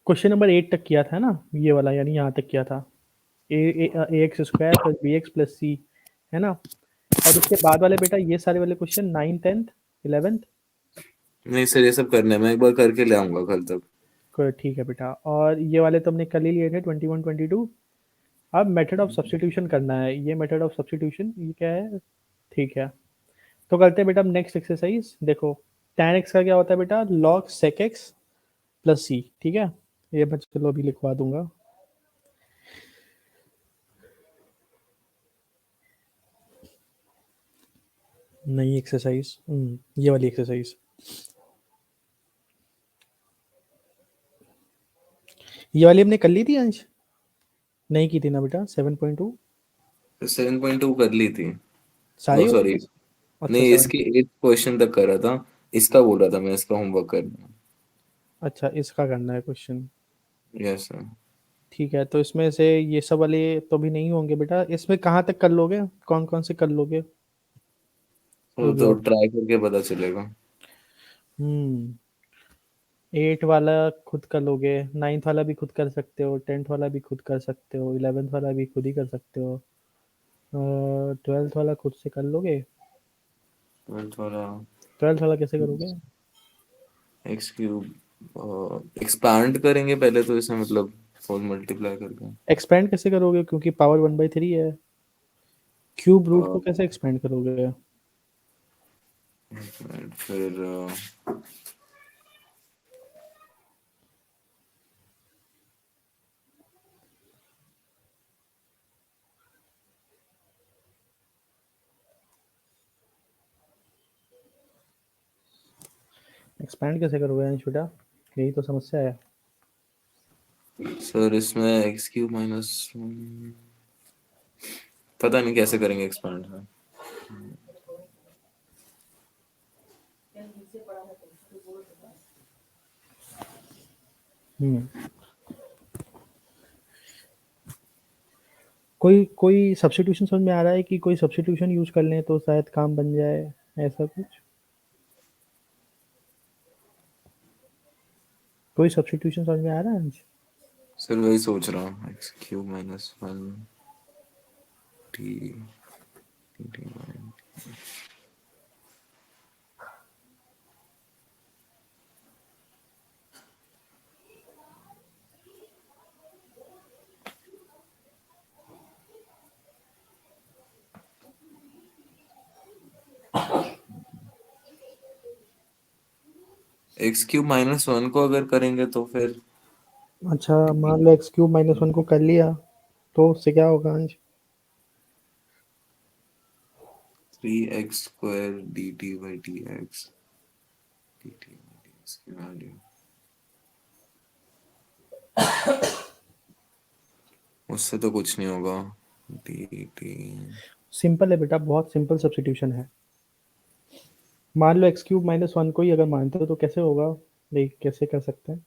Question number 8 तक किया था ना, ये वाला, यानी यहाँ तक किया था, A X square plus B X plus C, है ना। और उसके बाद वाले बेटा ये सारे वाले क्वेश्चन 9th 10th 11th। नहीं सर, ये सब करना है, मैं एक बार करके ले आऊंगा कल तक। ठीक है बेटा, और ये वाले तो हमने कल ही लिए थे 21 22। अब मेथड ऑफ सब्स्टिट्यूशन करना है, ये मेथड ऑफ सब्स्टिट्यूशन ये क्या है, ठीक है। तो करते हैं बेटा अब नेक्स्ट एक्सरसाइज। देखो tan x का क्या होता है बेटा, log sec x प्लस सी, ठीक है। ये मैं चलो अभी लिखवा दूंगा। नई एक्सरसाइज, ये वाली एक्सरसाइज, ये वाली हमने कर ली थी अंश, नहीं की थी ना बेटा 7.2 7.2 कर ली थी। सारी नो हो सॉरी, गई। अच्छा नहीं 7। इसकी 8 क्वेश्चन तक कर रहा था। इसका बोल रहा था मैं, इसका होमवर्क करना। अच्छा इसका करना है क्वेश्चन, यस सर। ठीक है। तो इसमें से ये सब वाले तो भी नहीं होंगे बेटा, इसमें कहाँ तक कर लोगे, कौन कौन से कर लोगे, वो रुक तो जाओ। ट्राई करके पता चलेगा। 8 वाला खुद कर लोगे, 9th वाला भी खुद कर सकते हो, 10th वाला भी खुद कर सकते हो, 11th वाला भी खुद ही कर सकते हो, 12th वाला खुद से कर लोगे। 12th वाला 12th वाला कैसे करोगे। एक्स क्यूब एक्सपैंड करेंगे पहले तो इसे, मतलब 4 मल्टीप्लाई करके। एक्सपेंड कैसे करोगे, क्योंकि पावर 1/3 है। क्यूब रूट को अ, कैसे एक्सपेंड करोगे। फिर एक्सपेंड कैसे करोगे अंश बेटा, यही तो समस्या है। सर इसमें एक्स क्यूब माइनस, पता नहीं कैसे करेंगे एक्सपैंड। हम्म कोई कोई सब्स्टिट्यूशन समझ में आ रहा है कि कोई सब्स्टिट्यूशन यूज कर लें तो शायद काम बन जाए, ऐसा कुछ। कोई सब्स्टिट्यूशन समझ में आ रहा है अंश। सर वही सोच रहा हूँ, x cube minus 1 T T x cube minus 1 को अगर करेंगे तो फिर अच्छा मान लो एक्स क्यूब माइनस 1 को कर लिया, तो उससे क्या होगा अंश। 3x square D T by d x, D T by d x की वैल्यू, उससे तो कुछ नहीं होगा। डी टी सिंपल है बेटा, बहुत सिंपल सब्स्टिट्यूशन है। मान लो एक्स क्यूब माइनस 1 को ही अगर मानते हो तो कैसे होगा, देख कैसे कर सकते हैं।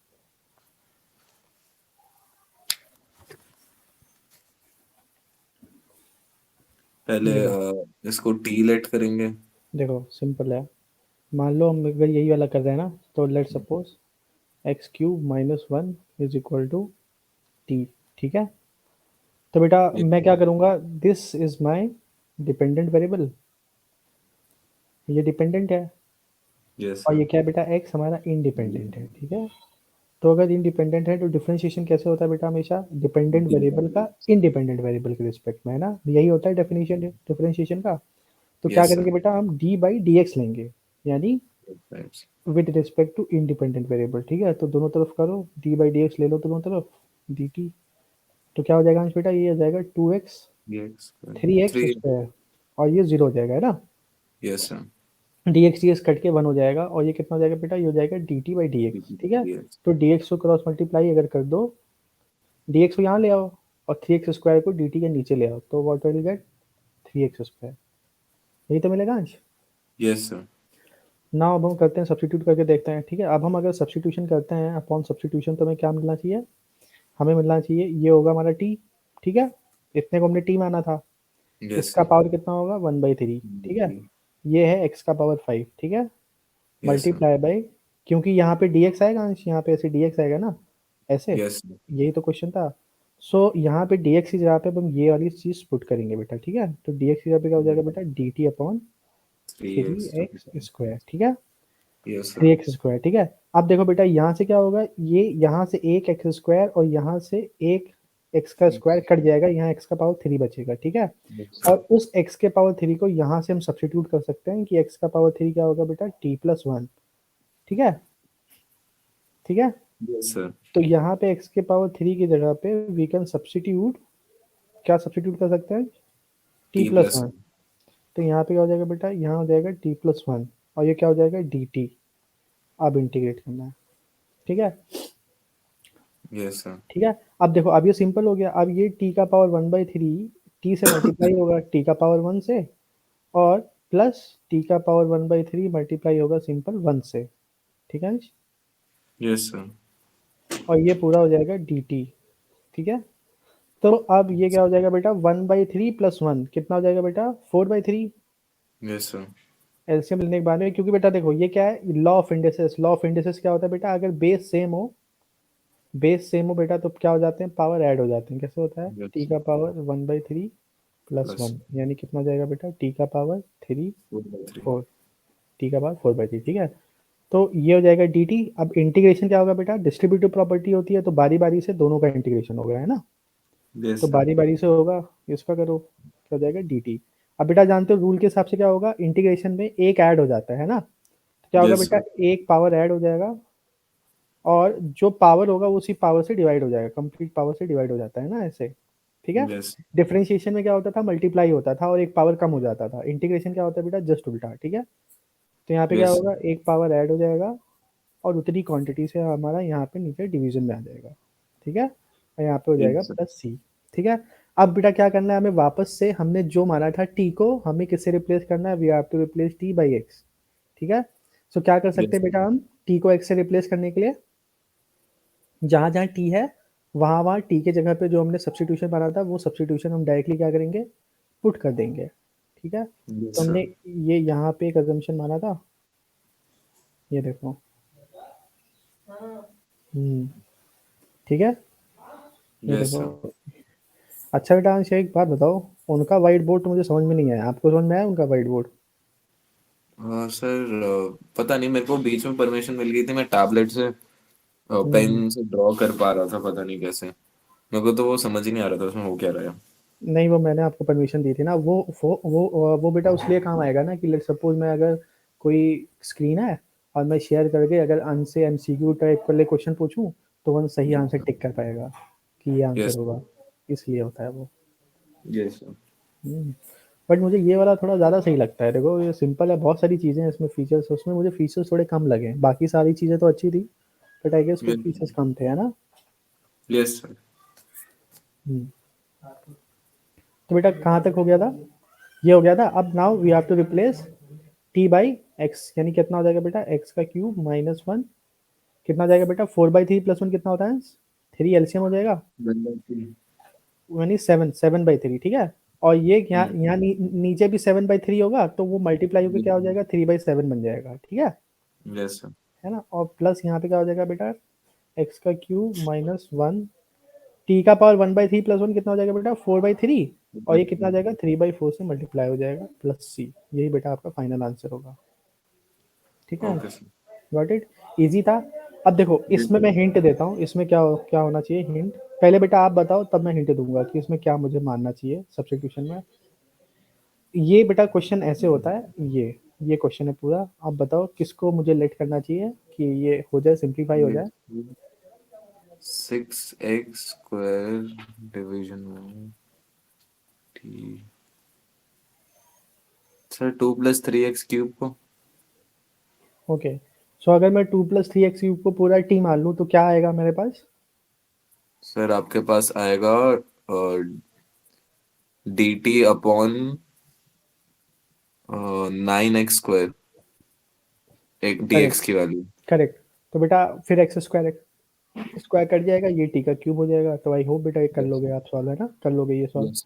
पहले देखो इसको टी लेट करेंगे। देखो सिंपल है, मान लो हम अगर यही वाला कर रहे हैं ना, तो let suppose x cube minus 1 is equal to t, ठीक है। तो बेटा मैं क्या करूँगा, this is my dependent variable, ये डिपेंडेंट है, यस और सर। ये क्या है बेटा, एक्स हमारा इंडिपेंडेंट है, ठीक है। तो अगर इंडिपेंडेंट है तो डिफरेंशिएशन कैसे होता है बेटा, हमेशा डिपेंडेंट वेरिएबल का इंडिपेंडेंट वेरिएबल के रिस्पेक्ट में, है ना, यही होता है डेफिनेशन डिफरेंशिएशन का। तो क्या यस सर। करेंगे बेटा, हम डी बाई डी एक्स लेंगे, यानी with respect to independent variable, ठीक है। तो दोनों तरफ करो, डी बाई डी एक्स ले लो दोनों तरफ, डी टी। तो क्या हो जाएगा अंश बेटा, ये हो जाएगा 2x एक्स 3x 3। स्क्वायर, और ये 0 हो जाएगा, है ना। Yes sir. D x cut के 1 हो जाएगा, और ये कितना हो जाएगा बेटा, ये हो जाएगा D T by d x, ठीक है। यस। तो डी एक्स को क्रॉस मल्टीप्लाई अगर कर दो, डी एक्स को यहाँ ले आओ, और 3x स्क्वायर को डी टी के नीचे ले आओ, तो what will get 3x square, यही तो मिलेगा अंश। Yes sir. ना अब हम करते हैं सब्स्टिट्यूट करके देखते हैं, ठीक है। अब हम अगर सब्स्टिट्यूशन करते हैं अपॉन सब्स्टिट्यूशन, तो हमें क्या मिलना चाहिए, हमें मिलना चाहिए ये होगा हमारा टी, ठीक है। इतने को हमने टी माना था, यस इसका सर। पावर कितना होगा 1/3, ठीक है। ये है एक्स का पावर 5, ठीक है, यस सर। मल्टीप्लाई बाई क्योंकि यहाँ पे dx आएगा अंश, यहाँ पे ऐसे dx आएगा ना, ऐसे, यस यही तो क्वेश्चन था। सो यहाँ पे dx की जगह पे अब हम ये वाली चीज पुट करेंगे बेटा, ठीक है। तो dx की जगह पे क्या हो जाएगा बेटा, dt upon 3x। 3x square, ठीक है, यस सर। 3x स्क्वायर, ठीक है। अब देखो बेटा यहाँ से क्या होगा, ये यहाँ से एक एक्स स्क्वायर और यहाँ से एक एक्स का स्क्वायर कट जाएगा, यहाँ एक्स का पावर 3 बचेगा, ठीक है। यस और सर। उस x के पावर 3 को यहाँ से हम सब्स्टिट्यूट कर सकते हैं कि x का पावर 3 क्या होगा बेटा, t+1, ठीक है, ठीक है। Yes sir. तो यहाँ पे x के पावर 3 की जगह पे वी कैन सब्स्टिट्यूट, क्या सब्स्टिट्यूट कर सकते हैं, t T plus plus. One तो यहाँ पे क्या हो जाएगा बेटा, यहाँ हो जाएगा t+1 और ये क्या हो जाएगा dt। अब इंटीग्रेट करना है, ठीक है, यस सर। ठीक है। अब देखो अब ये सिंपल हो गया, अब ये t का पावर 1/3 t से मल्टीप्लाई होगा t का पावर 1 से, और प्लस t का पावर 1/3 मल्टीप्लाई होगा सिंपल 1 से, ठीक है। Yes sir. और ये पूरा हो जाएगा dt, ठीक है। तो अब ये क्या हो जाएगा बेटा, 1/3 + 1 कितना हो जाएगा बेटा, 4/3। Yes sir. एलसीएम लेने के बाद में, क्योंकि बेटा देखो ये क्या है, law of indices, law of indices क्या होता है बेटा, अगर बेस सेम हो, बेस सेम हो बेटा तो क्या हो जाते हैं, पावर ऐड हो जाते हैं। कैसे होता है, यस टी सर। का पावर 1/3 + प्लस 1 यानी कितना हो जाएगा बेटा, टी का पावर 3 4/3। 4, टी का पावर 4/3, ठीक है। तो ये हो जाएगा डी टी। अब इंटीग्रेशन क्या होगा बेटा, डिस्ट्रीब्यूटिव प्रॉपर्टी होती है तो बारी बारी से दोनों का इंटीग्रेशन होगा, है ना। यस तो सर। बारी बारी से होगा, इसका करो, क्या हो जाएगा डी टी। अब बेटा जानते हो रूल के हिसाब से क्या होगा, इंटीग्रेशन में एक ऐड हो जाता है ना, तो क्या होगा यस बेटा, सर। एक पावर ऐड हो जाएगा और जो पावर होगा वो उसी पावर से डिवाइड हो जाएगा, कंप्लीट पावर से डिवाइड हो जाता है ना, ऐसे, ठीक है। यस। डिफरेंशिएशन में क्या होता था, मल्टीप्लाई होता था और एक पावर कम हो जाता था। इंटीग्रेशन क्या होता है बेटा, जस्ट उल्टा, ठीक है। तो यहाँ पे क्या यस होगा, एक पावर ऐड हो जाएगा और उतनी क्वांटिटी से हमारा यहाँ पे नीचे डिवीजन में आ जाएगा, ठीक है। और यहाँ पे हो जाएगा सर। प्लस सी, ठीक है। अब बेटा क्या करना है हमें, वापस से हमने जो माना था टी को, हमें किससे रिप्लेस करना है, we have to replace t by x, ठीक है। सो क्या कर सकते यस हैं बेटा, हम टी को एक्स से रिप्लेस करने के लिए जहाँ जहाँ टी है वहाँ वहाँ टी के जगह पे जो हमने सब्स्टिट्यूशन माना था वो सब्स्टिट्यूशन हम डायरेक्टली क्या करेंगे, पुट कर देंगे, ठीक है। तो सर। हमने ये यहाँ पे एक अजम्पशन माना था, ये देखो, ठीक है, ये यस सर। देखो। अच्छा बेटा अंश एक बात बताओ, उनका वाइट बोर्ड तो मुझे समझ में नहीं आया, आपको समझ में आया उनका वाइट बोर्ड। हाँ सर, पता नहीं, मेरे को बीच में परमिशन मिल गई थी, मैं टैबलेट से हम्म, पेन से ड्रॉ कर पा रहा था, पता नहीं कैसे। मेरे को तो वो समझ ही नहीं आ रहा था उसमें हो क्या रहा है। नहीं वो मैंने आपको परमिशन दी थी ना, वो बेटा उसलिए काम आएगा ना कि लेट सपोज मैं अगर कोई स्क्रीन है और मैं शेयर करके अगर अन से एमसीक्यू टाइप वाले क्वेश्चन पूछूं तो वो सही आंसर टिक कर पाएगा कि ये आंसर यस। होगा, इसलिए होता है वो। Yes sir. बट मुझे ये वाला थोड़ा ज़्यादा सही लगता है, देखो ये सिंपल है, बहुत सारी चीज़ें हैं इसमें फीचर्स, उसमें मुझे फीचर्स थोड़े कम लगे, बाकी सारी चीज़ें तो अच्छी थी बट आई गेस कुछ फीचर्स कम थे, है ना। Yes sir. हम्म, तो बेटा कहाँ तक हो गया था, ये हो गया था। अब now we have to replace t by x, यानी कितना हो जाएगा बेटा, एक्स का क्यूब -1 कितना हो जाएगा बेटा, 4/3 + 1 कितना होता है, 3 एलसीएम हो जाएगा, यानी 7/3, ठीक है। और ये यहाँ यहाँ नीचे भी 7/3 होगा तो वो मल्टीप्लाई होकर क्या हो जाएगा, 3/7 बन जाएगा, ठीक यस सर। है ना। और प्लस यहाँ पे क्या हो जाएगा बेटा, एक्स का क्यूब -1 टी का पावर 1/3 + 1 कितना हो जाएगा बेटा, 4/3 और ये कितना आ जाएगा, 3/4 से मल्टीप्लाई हो जाएगा प्लस सी, यही बेटा आपका फाइनल आंसर होगा, ठीक है। Okay sir. Got it, easy था। अब देखो इसमें मैं हिंट देता हूँ, इसमें क्या क्या होना चाहिए हिंट, पहले बेटा आप बताओ तब मैं हिंट दूंगा कि इसमें क्या मुझे मानना चाहिए सब्स्टिट्यूशन में। ये बेटा क्वेश्चन ऐसे होता है, ये क्वेश्चन है पूरा, आप बताओ किसको मुझे लेट करना चाहिए कि ये हो जाए, सिंप्लीफाई हो जाए। 6x² डिवीजन में टी। सर 2 + 3x³ को। ओके, सो अगर मैं 2 + 3x³ को पूरा टी मान लूँ तो क्या आएगा मेरे पास, सर आपके पास आएगा dt अपॉन 9x², एक dx करेक्ट, की वैल्यू। करेक्ट। तो बेटा फिर एक्स स्क्वायर स्क्वायर कट जाएगा, ये टी का क्यूब हो जाएगा। तो आई होप बेटा ये कर यस लोगे आप सॉल्व, है ना, कर लोगे ये सॉल्व, यस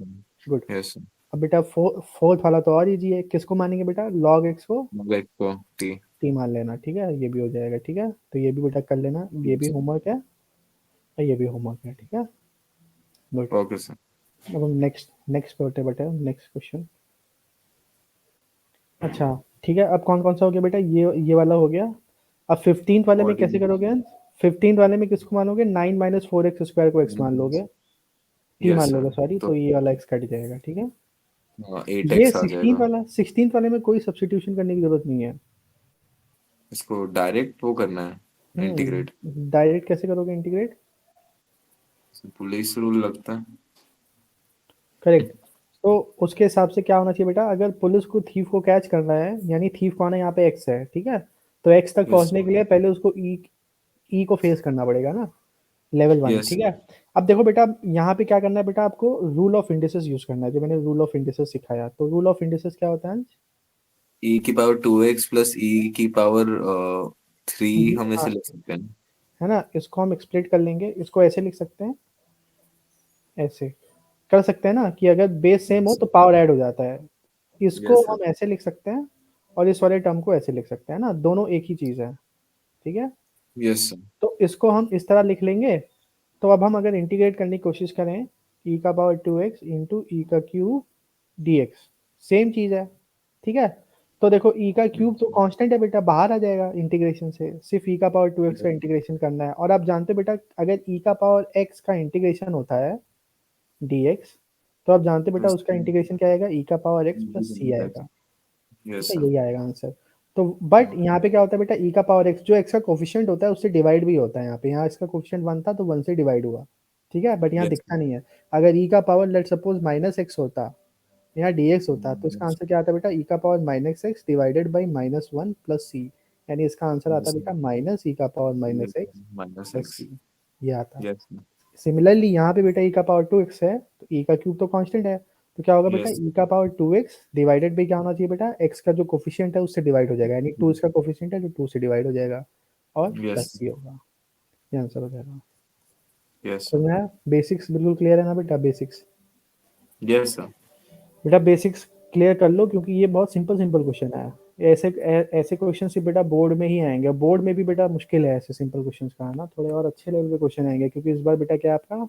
गुड। यस। अब बेटा फोर्थ वाला तो और इजी है, किसको मानेंगे बेटा, लॉग एक्स को x को t। टी मान लेना, ठीक है, ये भी हो जाएगा, ठीक है। तो ये भी बेटा कर लेना, ये भी होमवर्क है और ये भी होमवर्क है, ठीक है। गुड। Okay sir. अब हम नेक्स्ट नेक्स्ट पे होते हैं बेटा, नेक्स्ट क्वेश्चन। अच्छा ठीक है, अब कौन कौन सा हो गया बेटा, ये वाला हो गया। अब 15th वाले में कैसे 14 करोगे? 15th वाले में किसको मानोगे? 9 माइनस फोर एक्स स्क्वायर को एक्स मान लोगे, टी यस मान सर। लोगे, सॉरी, तो तो ये वाला एक्स कट जाएगा, ठीक है। एट ये एक्स आ 16th जाएगा। वाला, 16th वाले में कोई सब्स्टिट्यूशन करने की जरूरत नहीं है। इसको डायरेक्ट वो करना है, इंटीग्रेट। डायरेक्ट कैसे करोगे इंटीग्रेट? पुलिस रूल लगता है। करेक्ट। तो उसके हिसाब से क्या होना चाहिए बेटा, अगर पुलिस को थीफ को कैच करना है, यानी थीफ कौन है यहाँ पे, एक्स है, ठीक है। तो एक्स तक यस पहुंचने के लिए पहले उसको ई को फेस करना पड़ेगा ना, लेवल 1, यस ठीक है। अब देखो बेटा, यहाँ पे क्या करना है बेटा, आपको रूल ऑफ इंडिसेस यूज करना है, जो मैंने रूल ऑफ इंडिसेस सिखाया। तो रूल ऑफ इंडिसेस क्या होता है? ई की पावर 2x प्लस ई की पावर 3 हम हाँ, ऐसे लिख सकते हैं। है ना, इसको हम एक्सप्लिट कर लेंगे, इसको ऐसे लिख सकते हैं, ऐसे कर सकते हैं ना, कि अगर बेस सेम हो तो पावर ऐड हो जाता है। इसको यस सर। हम ऐसे लिख सकते हैं और इस वाले टर्म को ऐसे लिख सकते हैं ना, दोनों एक ही चीज है, ठीक है। Yes sir. तो इसको हम इस तरह लिख लेंगे। तो अब हम अगर इंटीग्रेट करने की कोशिश करें, ई का पावर 2x इंटू ई का क्यूब डी एक्स, सेम चीज है, ठीक है। तो देखो ई का क्यूब तो कांस्टेंट है बेटा, बाहर आ जाएगा इंटीग्रेशन से, सिर्फ ई का पावर 2x का इंटीग्रेशन करना है। और आप जानते हो बेटा, अगर ई का पावर x का इंटीग्रेशन होता है dx, तो आप जानते हो बेटा उसका इंटीग्रेशन क्या आएगा, ई का पावर x प्लस सी आएगा, ठीक यस है, सर। यही आएगा आंसर। तो बट यहाँ पे क्या होता है बेटा, ई का पावर x, जो x का कोफिशिएंट होता है उससे डिवाइड भी होता है यहाँ पे, यहाँ इसका कोफिशिएंट 1 था तो 1 से डिवाइड हुआ, ठीक है, बट यहाँ यस दिखता नहीं है। अगर ई का power let suppose minus x होता, यहाँ dx होता, तो इसका आंसर क्या आता है बेटा, ई का power minus x divided by minus one plus c, यानी इसका आंसर आता है बेटा माइनस ई का power minus x minus plus x. C, ये आता। यस सिमिलरली यहाँ पे बेटा ई का पावर 2x है, तो ई का क्यूब तो कांस्टेंट है, तो क्या होगा बेटा, यस ई का पावर 2x डिवाइडेड बाई क्या होना चाहिए बेटा, x का जो कोफिशिएंट है उससे डिवाइड हो जाएगा, यानी 2 इसका कोफिशिएंट है जो 2 से डिवाइड हो जाएगा और यस प्लस सी होगा, ये आंसर हो जाएगा। यस तो मैं बेसिक्स बिल्कुल क्लियर है ना बेटा, बेसिक्स, यस सर। बेटा बेसिक्स क्लियर कर लो, क्योंकि ये बहुत सिंपल सिंपल क्वेश्चन है। ऐसे क्वेश्चन सिर्फ बेटा बोर्ड में ही आएंगे, बोर्ड में भी बेटा मुश्किल है ऐसे सिंपल क्वेश्चन का आना, थोड़े और अच्छे लेवल के क्वेश्चन आएंगे, क्योंकि इस बार बेटा क्या आपका,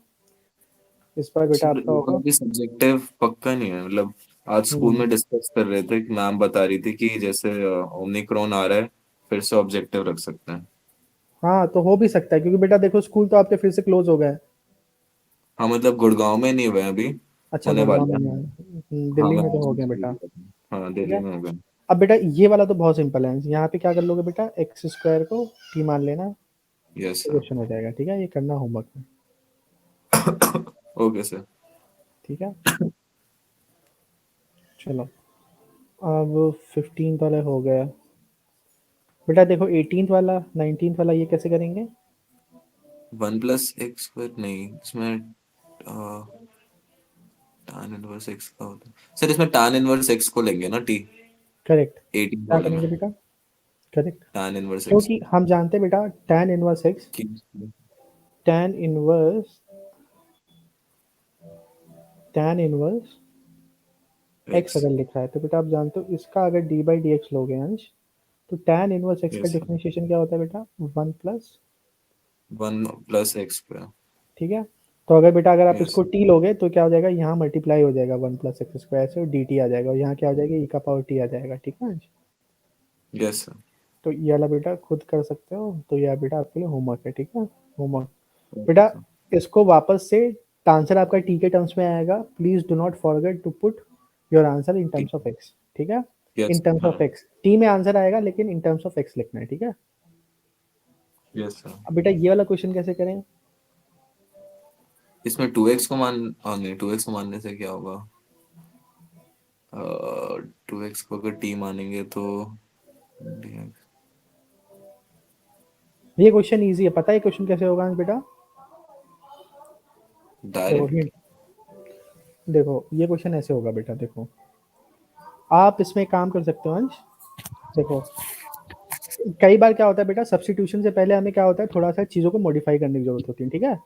इस बार बेटा सर आपका एक बार होगा। भी सब्जेक्टिव पक्का नहीं है, मतलब आज स्कूल हम्म, में डिस्कस कर रहे थे कि मैम बता रही थी कि जैसे ओमिक्रॉन आ रहा है, फिर से ऑब्जेक्टिव रख सकते हैं। हाँ तो हो भी सकता है, क्योंकि बेटा देखो स्कूल तो आपके फिर से क्लोज हो गए। हाँ मतलब गुड़गांव में नहीं हुए अभी, अच्छा, होने गुड़गांव वाले में हैं। नहीं आए, हाँ दिल्ली मैं में तो आज हो गया स्कूल बेटा, गया था। हाँ ठीक दिल्ली है। में हो गए। अब बेटा ये वाला तो बहुत सिंपल है, यहाँ पे क्या कर लोगे बेटा, एक्स स्क्वायर को टी मान लेना, यस तो सर। क्वेश्चन हो जाएगा, ठीक है, ये करना होमवर्क में, ओके सर। ठीक है। चलो, अब 15th वाला हो गया बेटा, देखो 18th वाला 19th वाला ये कैसे करेंगे? 1 + x² नहीं, इसमें tan इनवर्स एक्स का होता है सर, इसमें tan इनवर्स एक्स को लेंगे ना टी, करेक्ट, 18 क्या वाले में करेंगे बेटा, करेक्ट, tan इनवर्स एक्स क्योंकि हम जानते हैं बेटा tan इनवर्स एक्स, की tan inverse tan inverse x x. अगर लिखा है तो बेटा आप जानते हो इसका अगर डी बाई डी एक्स लोगे अंश, तो tan इनवर्स एक्स का यस सर। डिफरेंशिएशन क्या होता है बेटा, 1 प्लस, 1 + x²। ठीक है। तो अगर बेटा अगर आप यस इसको t लोगे तो क्या हो जाएगा, यहाँ मल्टीप्लाई हो जाएगा 1 प्लस एक्स स्क्वायर से, और डी टी आ जाएगा, और यहाँ क्या हो जाएगा, ई का पावर टी आ जाएगा, ठीक है अंश। Yes sir. तो ये वाला बेटा खुद कर सकते हो, तो यह बेटा आपके लिए होमवर्क है, ठीक है, होमवर्क। ओके बेटा सर। इसको वापस से आंसर आपका टी के टर्म्स में आएगा, please do not forget to put your answer in ठीक। टर्म्स ऑफ एक्स, ठीक है। इन यस टर्म्स हाँ। ऑफ एक्स टी में आंसर आएगा, लेकिन इन टर्म्स ऑफ एक्स लिखना है, ठीक है। Yes sir. अब बेटा ये वाला क्वेश्चन कैसे करें? इसमें 2x को मान, हाँ नहीं 2x को मानने से क्या होगा, 2x को अगर t मानेंगे तो dx। ये क्वेश्चन इजी है, पता है क्वेश्चन कैसे होगा अंश बेटा? देखो डायरेक्ट। hint, देखो ये क्वेश्चन ऐसे होगा बेटा, देखो आप इसमें काम कर सकते हो अंश, देखो कई बार क्या होता है बेटा, सब्स्टिट्यूशन से पहले हमें क्या होता है, थोड़ा सा चीज़ों को मॉडिफाई करने की जरूरत होती है, ठीक है।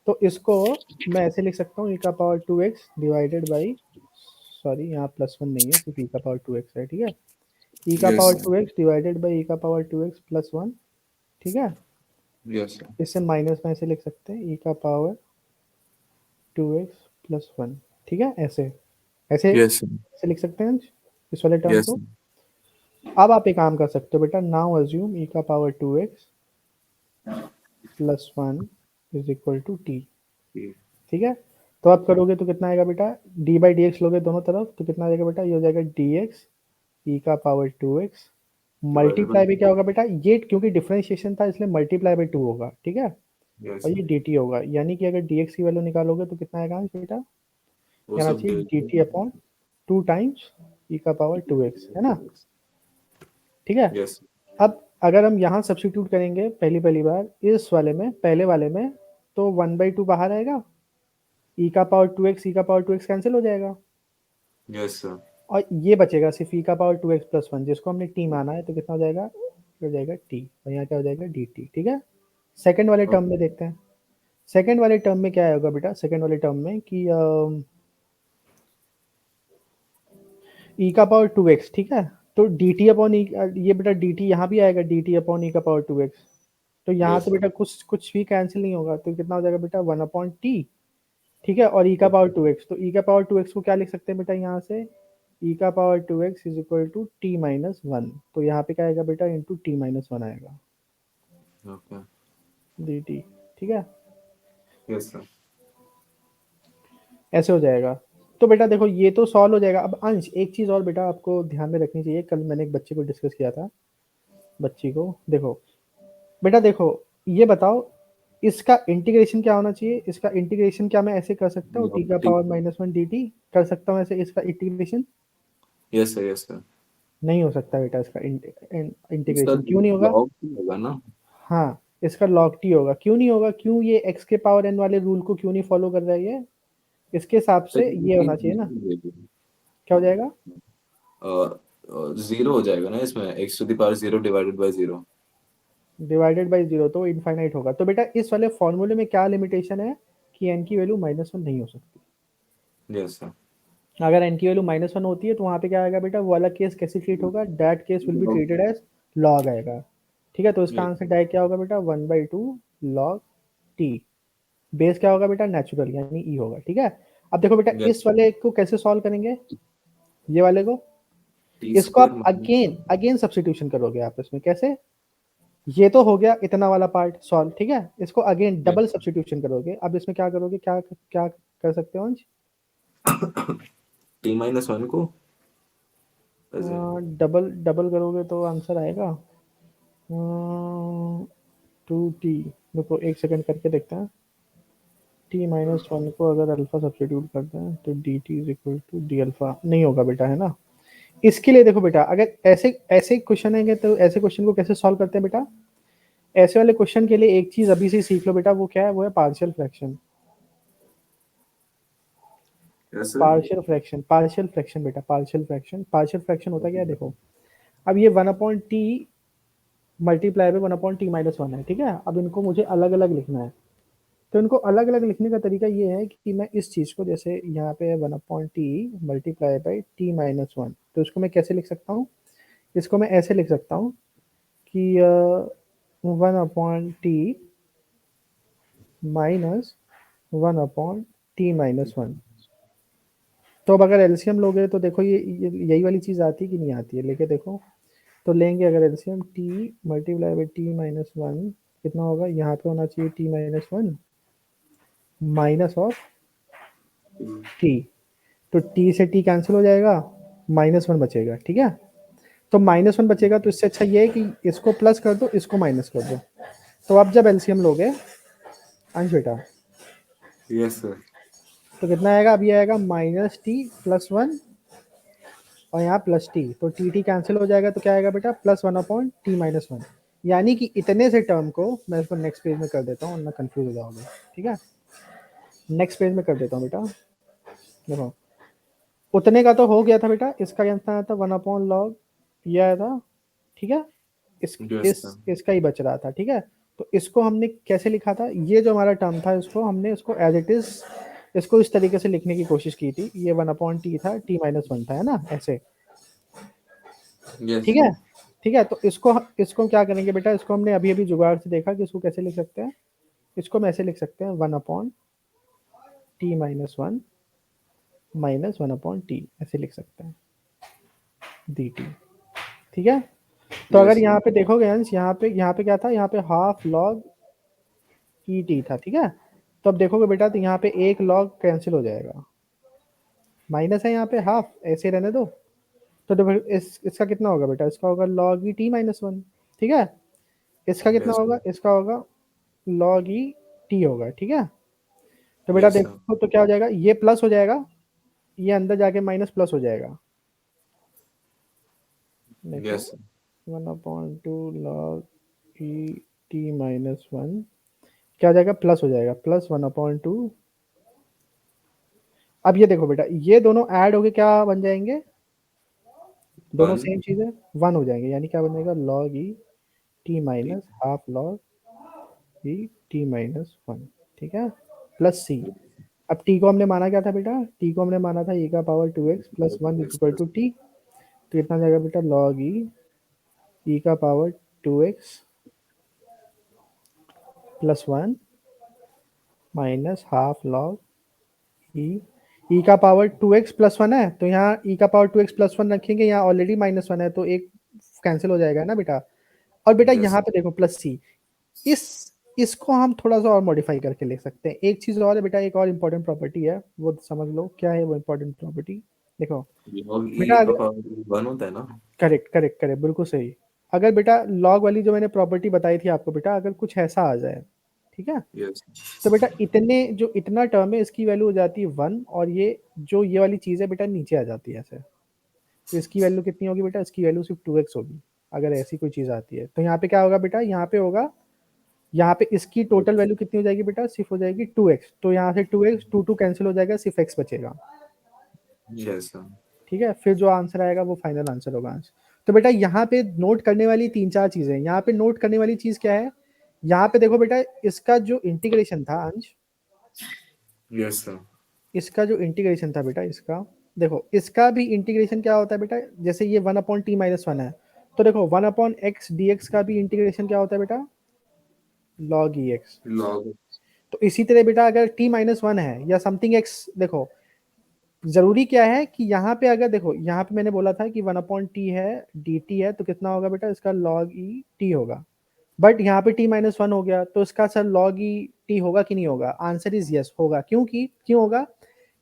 तो इसको मैं ऐसे लिख सकता हूँ, ई का power 2x divided by, sorry यहाँ +1 नहीं है, सिर्फ ई का पावर 2x है, ठीक है। ई का Yes, power sir. 2x divided by e का पावर 2x प्लस 1, ठीक है। Yes, sir. इससे माइनस में ऐसे लिख सकते हैं ई का पावर 2x प्लस 1, ठीक है। ऐसे ऐसे Yes, sir. ऐसे लिख सकते हैं इस वाले टर्म Yes, को। sir. अब आप एक काम कर सकते हो बेटा, नाउ अज्यूम ई का power 2x plus 1 is equal to t, Okay. ठीक है। तो आप करोगे तो कितना आएगा बेटा, डी बाई डी एक्स लोगे दोनों तरफ तो कितना आ जाएगा बेटा, ये हो जाएगा डी एक्स ई का power 2x Divided by multiply भी क्या होगा बेटा, ये क्योंकि डिफरेंशिएशन था इसलिए मल्टीप्लाई बाई 2 होगा, ठीक है। yes, और sir. ये डी टी होगा, यानी कि अगर डी एक्स की वैल्यू निकालोगे तो कितना आएगा बेटा, वो क्या आना सब चाहिए, d deleted t upon 2 times e का पावर 2x, है ना, ठीक है। Yes. अब अगर हम यहाँ सब्स्टिट्यूट करेंगे पहली पहली बार इस वाले में, पहले वाले में, तो 1/2 बाहर आएगा, ई का पावर 2x ई का पावर 2x कैंसिल हो जाएगा, Yes, sir. और ये बचेगा सिर्फ ई का पावर 2x प्लस 1 जिसको हमने टी माना है, तो कितना हो जाएगा, हो जाएगा टी, और यहाँ क्या हो जाएगा डी टी, ठीक है। सेकंड वाले टर्म में देखते हैं, सेकंड वाले टर्म में क्या होगा बेटा, सेकंड वाले टर्म में कि ई का पावर 2x, ठीक है। तो डी टी अपॉन ये बेटा डी टी यहाँ भी आएगा, डी टी अपॉन ई का पावर 2x, तो यहाँ Yes, तो sir. बेटा कुछ भी कैंसिल नहीं होगा, तो कितना हो जाएगा बेटा 1 अपॉन टी, ठीक है। और ई का पावर 2x, तो ई का पावर 2x को क्या लिख सकते हैं बेटा, यहाँ से ई का power 2x is equal to t minus 1, तो यहाँ पे क्या आएगा बेटा, इंटू टी माइनस 1 आएगा Okay. डी टी, ठीक है। Yes, sir. ऐसे हो जाएगा। तो बेटा देखो ये तो सॉल्व हो जाएगा। अब अंश एक चीज़ और बेटा आपको ध्यान में रखनी चाहिए, कल मैंने एक बच्चे को डिस्कस किया था, बच्ची को, देखो बेटा देखो, ये बताओ इसका इंटीग्रेशन क्या होना चाहिए, इसका इंटीग्रेशन क्या मैं ऐसे कर सकता हूँ, टी का Log T. Power minus 1 D T कर सकता हूँ ऐसे, इसका integration Yes, sir. Yes, sir. नहीं हो सकता बेटा, इसका इसका इंटीग्रेशन क्यों नहीं होगा, log भी होगा ना? हाँ इसका log t होगा, क्यों नहीं होगा, क्यों, ये x के पावर n वाले रूल को क्यों नहीं फॉलो कर रहा है ये, इसके हिसाब सर से ये होना चाहिए ना, क्या हो जाएगा, जीरो हो जाएगा ना इसमें, x to the power zero divided by zero. Divided by zero, तो इनफाइनाइट होगा। तो बेटा इस वाले फॉर्मूले में क्या लिमिटेशन है कि n की वैल्यू -1 नहीं हो सकती, यस सर। अगर n की वैल्यू -1 होती है तो वहाँ पे क्या आएगा बेटा, वो वाला केस कैसे ट्रीट होगा, that case will be treated as log आएगा, ठीक है। तो इसका आंसर डायरेक्ट क्या होगा बेटा, 1/2 लॉग टी, बेस क्या होगा बेटा, नेचुरल यानी ई होगा, ठीक है। अब देखो बेटा यस इस वाले को कैसे सॉल्व करेंगे, ये वाले को, टी इसको स्क्वायर आप अगेन अगेन सब्स्टिट्यूशन करोगे आप इसमें, कैसे, ये तो हो गया इतना वाला पार्ट सॉल्व, ठीक है। इसको अगेन डबल सब्स्टिट्यूशन करोगे, अब इसमें क्या करोगे, क्या क्या कर सकते हो अंश, टी माइनस वन को ऐसे। डबल डबल करोगे तो आंसर आएगा 2t, देखो एक सेकंड करके देखते हैं, t-1 को अगर अल्फा सब्स्टिट्यूट करते हैं तो d t is equal to d alpha, नहीं होगा बेटा, है ना। इसके लिए देखो बेटा, अगर ऐसे ऐसे क्वेश्चन है तो ऐसे क्वेश्चन को कैसे सॉल्व करते हैं बेटा, ऐसे वाले क्वेश्चन के लिए एक चीज अभी से सीख लो बेटा, वो क्या है, वो है पार्शियल फ्रैक्शन, ऐसे पार्शियल फ्रैक्शन बेटा, पार्शियल फ्रैक्शन होता क्या है, देखो अब ये 1/t मल्टीप्लाई बाय 1/t-1 है, ठीक है। अब इनको मुझे अलग अलग लिखना है, तो इनको अलग अलग लिखने का तरीका ये है कि मैं इस चीज़ को, जैसे यहाँ पे 1/t मल्टीप्लाई बाई t-1, तो इसको मैं कैसे लिख सकता हूँ, इसको मैं ऐसे लिख सकता हूँ कि 1/t माइनस 1/t-1, तो अब अगर एलसीएम लोगे तो देखो ये यही वाली चीज़ आती है कि नहीं आती है, लेके देखो, तो लेंगे अगर LCM t multiply by t-1 कितना होगा, यहाँ पे होना चाहिए t-1 माइनस ऑफ t, तो t से t कैंसिल हो जाएगा, -1 बचेगा, ठीक है। तो -1 बचेगा, तो इससे अच्छा ये है कि इसको प्लस कर दो, इसको माइनस कर दो, तो अब जब एलसीएम लोगे अंश बेटा, यस सर। तो कितना आएगा, अभी आएगा -t+1 और यहाँ +t, तो टी कैंसिल हो जाएगा, तो क्या आएगा बेटा, +1/t-1, यानी कि इतने से टर्म को मैं इसको नेक्स्ट पेज में कर देता हूँ, वरना कंफ्यूज हो जाओगे, ठीक है। नेक्स्ट पेज में कर देता हूँ बेटा, देखो उतने का तो हो गया था बेटा, इसका कितना आया था, 1/log ये आया था, ठीक है। Yes sir. इसका ही बच रहा था, ठीक है। तो इसको हमने कैसे लिखा था, ये जो हमारा टर्म था, इसको हमने इसको एज इट इज इसको इस तरीके से लिखने की कोशिश की थी, ये 1/t था, t-1 था, है ना, ऐसे, यस ठीक है, ठीक है। तो इसको क्या करेंगे बेटा, इसको हमने अभी अभी जुगाड़ से देखा कि इसको कैसे लिख सकते हैं। इसको हम ऐसे लिख सकते हैं 1/t-1 माइनस 1/t, ऐसे लिख सकते हैं dt। ठीक है। तो अगर यस यहाँ पे देखोगे अंश, यहाँ पे क्या था, यहाँ पे हाफ लॉग ई टी था। ठीक है। तो अब देखोगे बेटा, तो यहाँ पे एक लॉग कैंसिल हो जाएगा, माइनस है यहाँ पे हाफ, ऐसे रहने दो। तो देखो इसका कितना होगा बेटा, इसका होगा log e T minus one. ठीक है। इसका कितना यस होगा, इसका होगा लॉग ई टी होगा। ठीक है। तो बेटा यस सर देखो तो क्या हो जाएगा, ये प्लस हो जाएगा, ये अंदर जाके माइनस प्लस हो जाएगा। देखो yes 1/2 log e T minus one क्या हो जाएगा, प्लस हो जाएगा, प्लस 1/2। अब ये देखो बेटा, ये दोनों ऐड होके क्या बन जाएंगे, दोनों 1 सेम चीज़ है, वन हो जाएंगे। यानी क्या बनेगा, log e T T minus half log e T minus one. ठीक है। Plus c. अब टी को हमने माना क्या था बेटा, टी को हमने माना था e का power 2x plus one equal to t. तो कितना जाएगा बेटा, लॉग ई का power 2x plus one minus half log e का पावर 2x प्लस वन है, तो यहाँ ई का पावर 2x प्लस वन रखेंगे, यहाँ ऑलरेडी माइनस वन है तो एक कैंसिल हो जाएगा ना बेटा। और बेटा यस यहाँ पे देखो प्लस सी, इस इसको हम थोड़ा सा और मॉडिफाई करके लिख सकते हैं। एक चीज और है बेटा, एक और इम्पोर्टेंट प्रॉपर्टी है, वो समझ लो क्या है वो इम्पोर्टेंट प्रॉपर्टी। देखो लॉग ई बेटा, का पावर 1 होता है ना। करेक्ट करेक्ट करेक्ट, बिल्कुल सही। अगर बेटा लॉग वाली जो मैंने प्रॉपर्टी बताई थी आपको बेटा, अगर कुछ ऐसा आ जाए, ठीक है, यस तो बेटा इतना टर्म है, इसकी वैल्यू हो जाती है वन, और ये वाली चीज़ है बेटा नीचे आ जाती है ऐसे। तो इसकी वैल्यू कितनी होगी बेटा, इसकी वैल्यू सिर्फ 2x होगी, अगर ऐसी कोई चीज़ आती है। तो यहाँ पे क्या होगा बेटा, यहाँ पे होगा, यहाँ पे इसकी टोटल वैल्यू कितनी हो जाएगी बेटा, सिर्फ हो जाएगी 2x। तो यहाँ से 2x 2 कैंसिल हो जाएगा, सिर्फ x बचेगा। यस सर ठीक है। फिर जो आंसर आएगा वो फाइनल आंसर होगा आंसर। तो बेटा यहाँ पे नोट करने वाली तीन चार चीजें, यहाँ पे नोट करने वाली चीज क्या है, यहाँ पे देखो बेटा, इसका जो इंटीग्रेशन था अंश, यस सर इसका जो इंटीग्रेशन था बेटा, इसका देखो, इसका भी इंटीग्रेशन क्या होता है बेटा, जैसे ये 1/t-1 है, तो देखो 1/x dx का भी इंटीग्रेशन क्या होता है बेटा, log ex। लॉग तो इसी तरह बेटा अगर t-1 है या समथिंग x, देखो जरूरी क्या है कि यहाँ पे अगर देखो, यहाँ पे मैंने बोला था कि 1/t है, dt है, तो कितना होगा बेटा, इसका log e t होगा। बट यहाँ पे t-1 हो गया, तो इसका सर log e t होगा कि नहीं होगा, आंसर इज यस, होगा। क्यों होगा,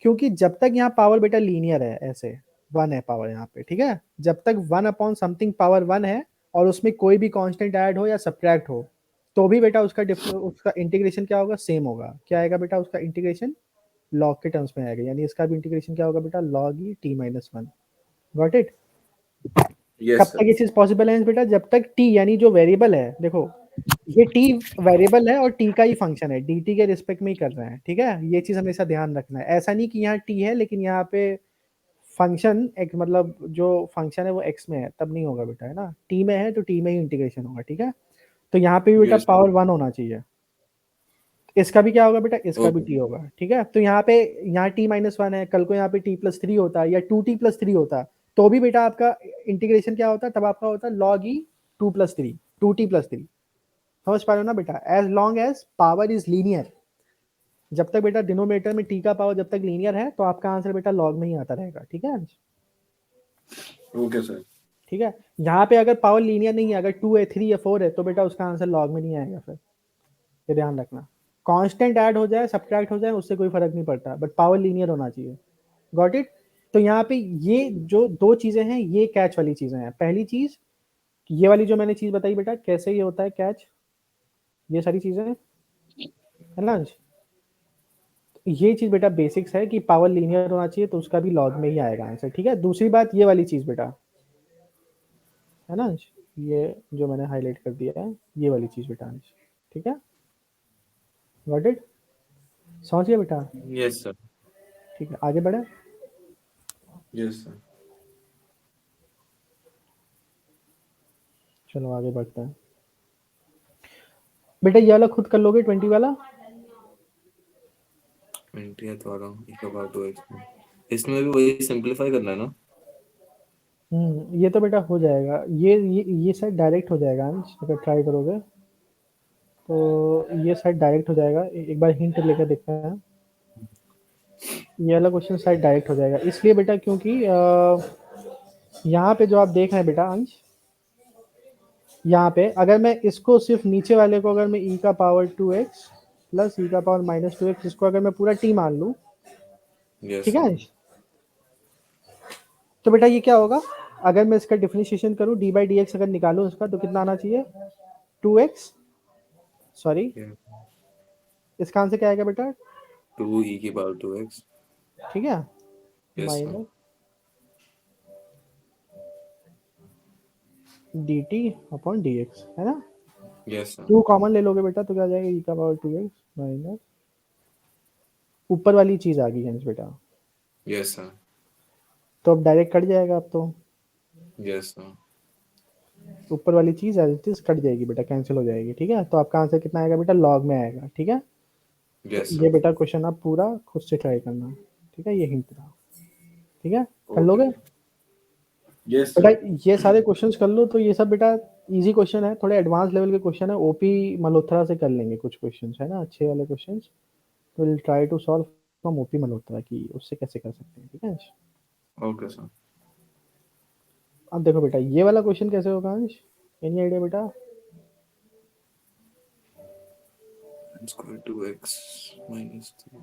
क्योंकि जब तक यहाँ पावर बेटा लीनियर है, ऐसे वन है पावर यहाँ पे, ठीक है, जब तक 1/समथिंग पावर वन है, और उसमें कोई भी कांस्टेंट ऐड हो या सब्ट्रैक्ट हो, तो भी बेटा उसका इंटीग्रेशन क्या होगा, सेम होगा। क्या आएगा बेटा, उसका इंटीग्रेशन लॉग के टर्म्स में आएगा। यानी इसका भी इंटीग्रेशन क्या होगा बेटा, log E t-1। Got it. कब यस तक ये सर चीज पॉसिबल है बेटा, जब तक t यानी जो वेरिएबल है, देखो ये t वेरिएबल है और t का ही फंक्शन है, dt के रिस्पेक्ट में ही कर रहे हैं। ठीक है। ये चीज हमेशा ध्यान रखना है, ऐसा नहीं कि यहाँ t है लेकिन यहाँ पे फंक्शन एक, मतलब जो फंक्शन है वो x में है, तब नहीं होगा बेटा, है ना, t में है तो t में ही इंटीग्रेशन होगा। ठीक है। तो यहाँ पे भी बेटा यस पावर वन होना चाहिए। इसका भी क्या होगा बेटा, इसका भी ओके t होगा। ठीक है। तो यहाँ t-1 है, कल को यहाँ पे t+3 होता या 2t+3 होता, तो भी बेटा आपका इंटीग्रेशन क्या होता, तब आपका होता log e 2+3 2t+3। समझ पा रहे हो ना बेटा, as long as power is linear, जब तक बेटा डिनोमिनेटर में t का पावर जब तक लीनियर है, तो आपका आंसर बेटा लॉग में ही आता रहेगा। ठीक है। ओके सर ठीक है। यहाँ पे अगर पावर लीनियर नहीं है, अगर 2 है 3 है 4 है, तो बेटा उसका आंसर लॉग में नहीं आएगा। फिर ये ध्यान रखना, कांस्टेंट ऐड हो जाए सब्ट्रैक्ट हो जाए उससे कोई फर्क नहीं पड़ता, बट पावर लीनियर होना चाहिए। Got it. तो यहाँ पे ये जो दो चीजें हैं, ये कैच वाली चीजें हैं। पहली चीज, ये वाली जो मैंने चीज बताई बेटा, कैसे ये होता है कैच, ये सारी चीजें है ना। ये चीज बेटा बेसिक्स है कि पावर लीनियर होना चाहिए, तो उसका भी लॉग में ही आएगा आंसर। ठीक है। दूसरी बात, ये वाली चीज बेटा, है ना, ये जो मैंने हाईलाइट कर दिया है, ये वाली चीज बेटा। ठीक है। Got it. समझ गया बेटा। यस सर ठीक है, आगे बढ़े। यस सर चलो आगे बढ़ते हैं। बेटा ये वाला खुद कर लोगे, 20 वाला। 20th वाला e का पावर 2x इसमें भी वही सिंपलीफाई करना है ना। ये तो बेटा हो जाएगा, ये शायद डायरेक्ट हो जाएगा अंश, अगर ट्राई करोगे तो ये शायद डायरेक्ट हो जाएगा। एक बार हिंट लेकर देखते हैं। ये वाला क्वेश्चन शायद डायरेक्ट हो जाएगा, इसलिए बेटा क्योंकि यहाँ पे जो आप देख रहे हैं बेटा अंश, यहाँ पे अगर मैं इसको सिर्फ नीचे वाले को अगर मैं ई का पावर 2x प्लस ई का पावर माइनस 2x, इसको अगर मैं पूरा टी मान लूँ, यस ठीक है सर। अंश, तो बेटा ये क्या होगा, अगर मैं इसका डिफरेंशिएशन करूँ डी बाई डी एक्स अगर निकालूँ इसका, तो कितना आना चाहिए, 2x, सॉरी इसका आंसर क्या आएगा बेटा, 2 की पावर 2x। ठीक है, yes sir. Minus D T upon D x, है ना। Yes sir. 2 कॉमन ले लोगे बेटा तो क्या आ जाएगा, ई का पावर 2x माइनस ऊपर वाली चीज आ गई अंश बेटा, यस सर। तो अब डायरेक्ट कट जाएगा, अब तो यस सर। ऊपर वाली चीज एज इट इज कट जाएगी बेटा, कैंसिल हो जाएगी, ठीक है। तो आपका आंसर कितना आएगा बेटा, लॉग में आएगा, ठीक है। तो यस ये सर। बेटा क्वेश्चन आप पूरा खुद से ट्राई करना, ठीक है, ये हिंट था, ठीक है, कर ओके। लोगे यस बेटा। सर। ये सारे क्वेश्चंस कर लो, तो ये सब बेटा इजी क्वेश्चन है, थोड़े एडवांस लेवल के क्वेश्चन है, ओपी मल्होत्रा से कर लेंगे कुछ क्वेश्चंस, है ना, अच्छे वाले क्वेश्चंस, तो will try to solve from OP Malhotra की, उससे कैसे कर सकते हैं, ठीक है। Okay sir. अब देखो बेटा ये वाला क्वेश्चन कैसे होगा अंश, एनी आइडिया बेटा, स्क्वायर 2x माइनस 3।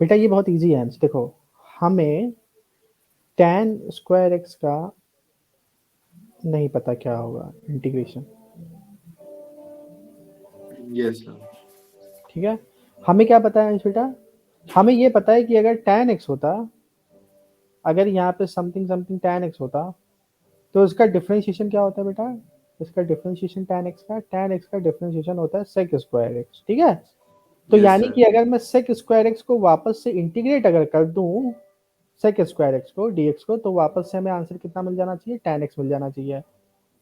बेटा ये बहुत इजी है अंश, देखो हमें tan स्क्वायर एक्स का नहीं पता क्या होगा इंटीग्रेशन, यस सर। ठीक है। हमें क्या पता है अंश बेटा, हमें ये पता है कि अगर tan x होता, अगर यहाँ पे समथिंग समथिंग tan x होता, तो इसका डिफरेंशिएशन क्या होता है बेटा, इसका डिफरेंशिएशन tan x का डिफरेंशिएशन होता है sec स्क्वायर एक्स, ठीक है। तो यस यानी सर। कि अगर मैं sec स्क्वायर एक्स को वापस से इंटीग्रेट अगर कर दूं sec स्क्वायर एक्स को dx को, तो वापस से हमें आंसर कितना मिल जाना चाहिए, tan x मिल जाना चाहिए,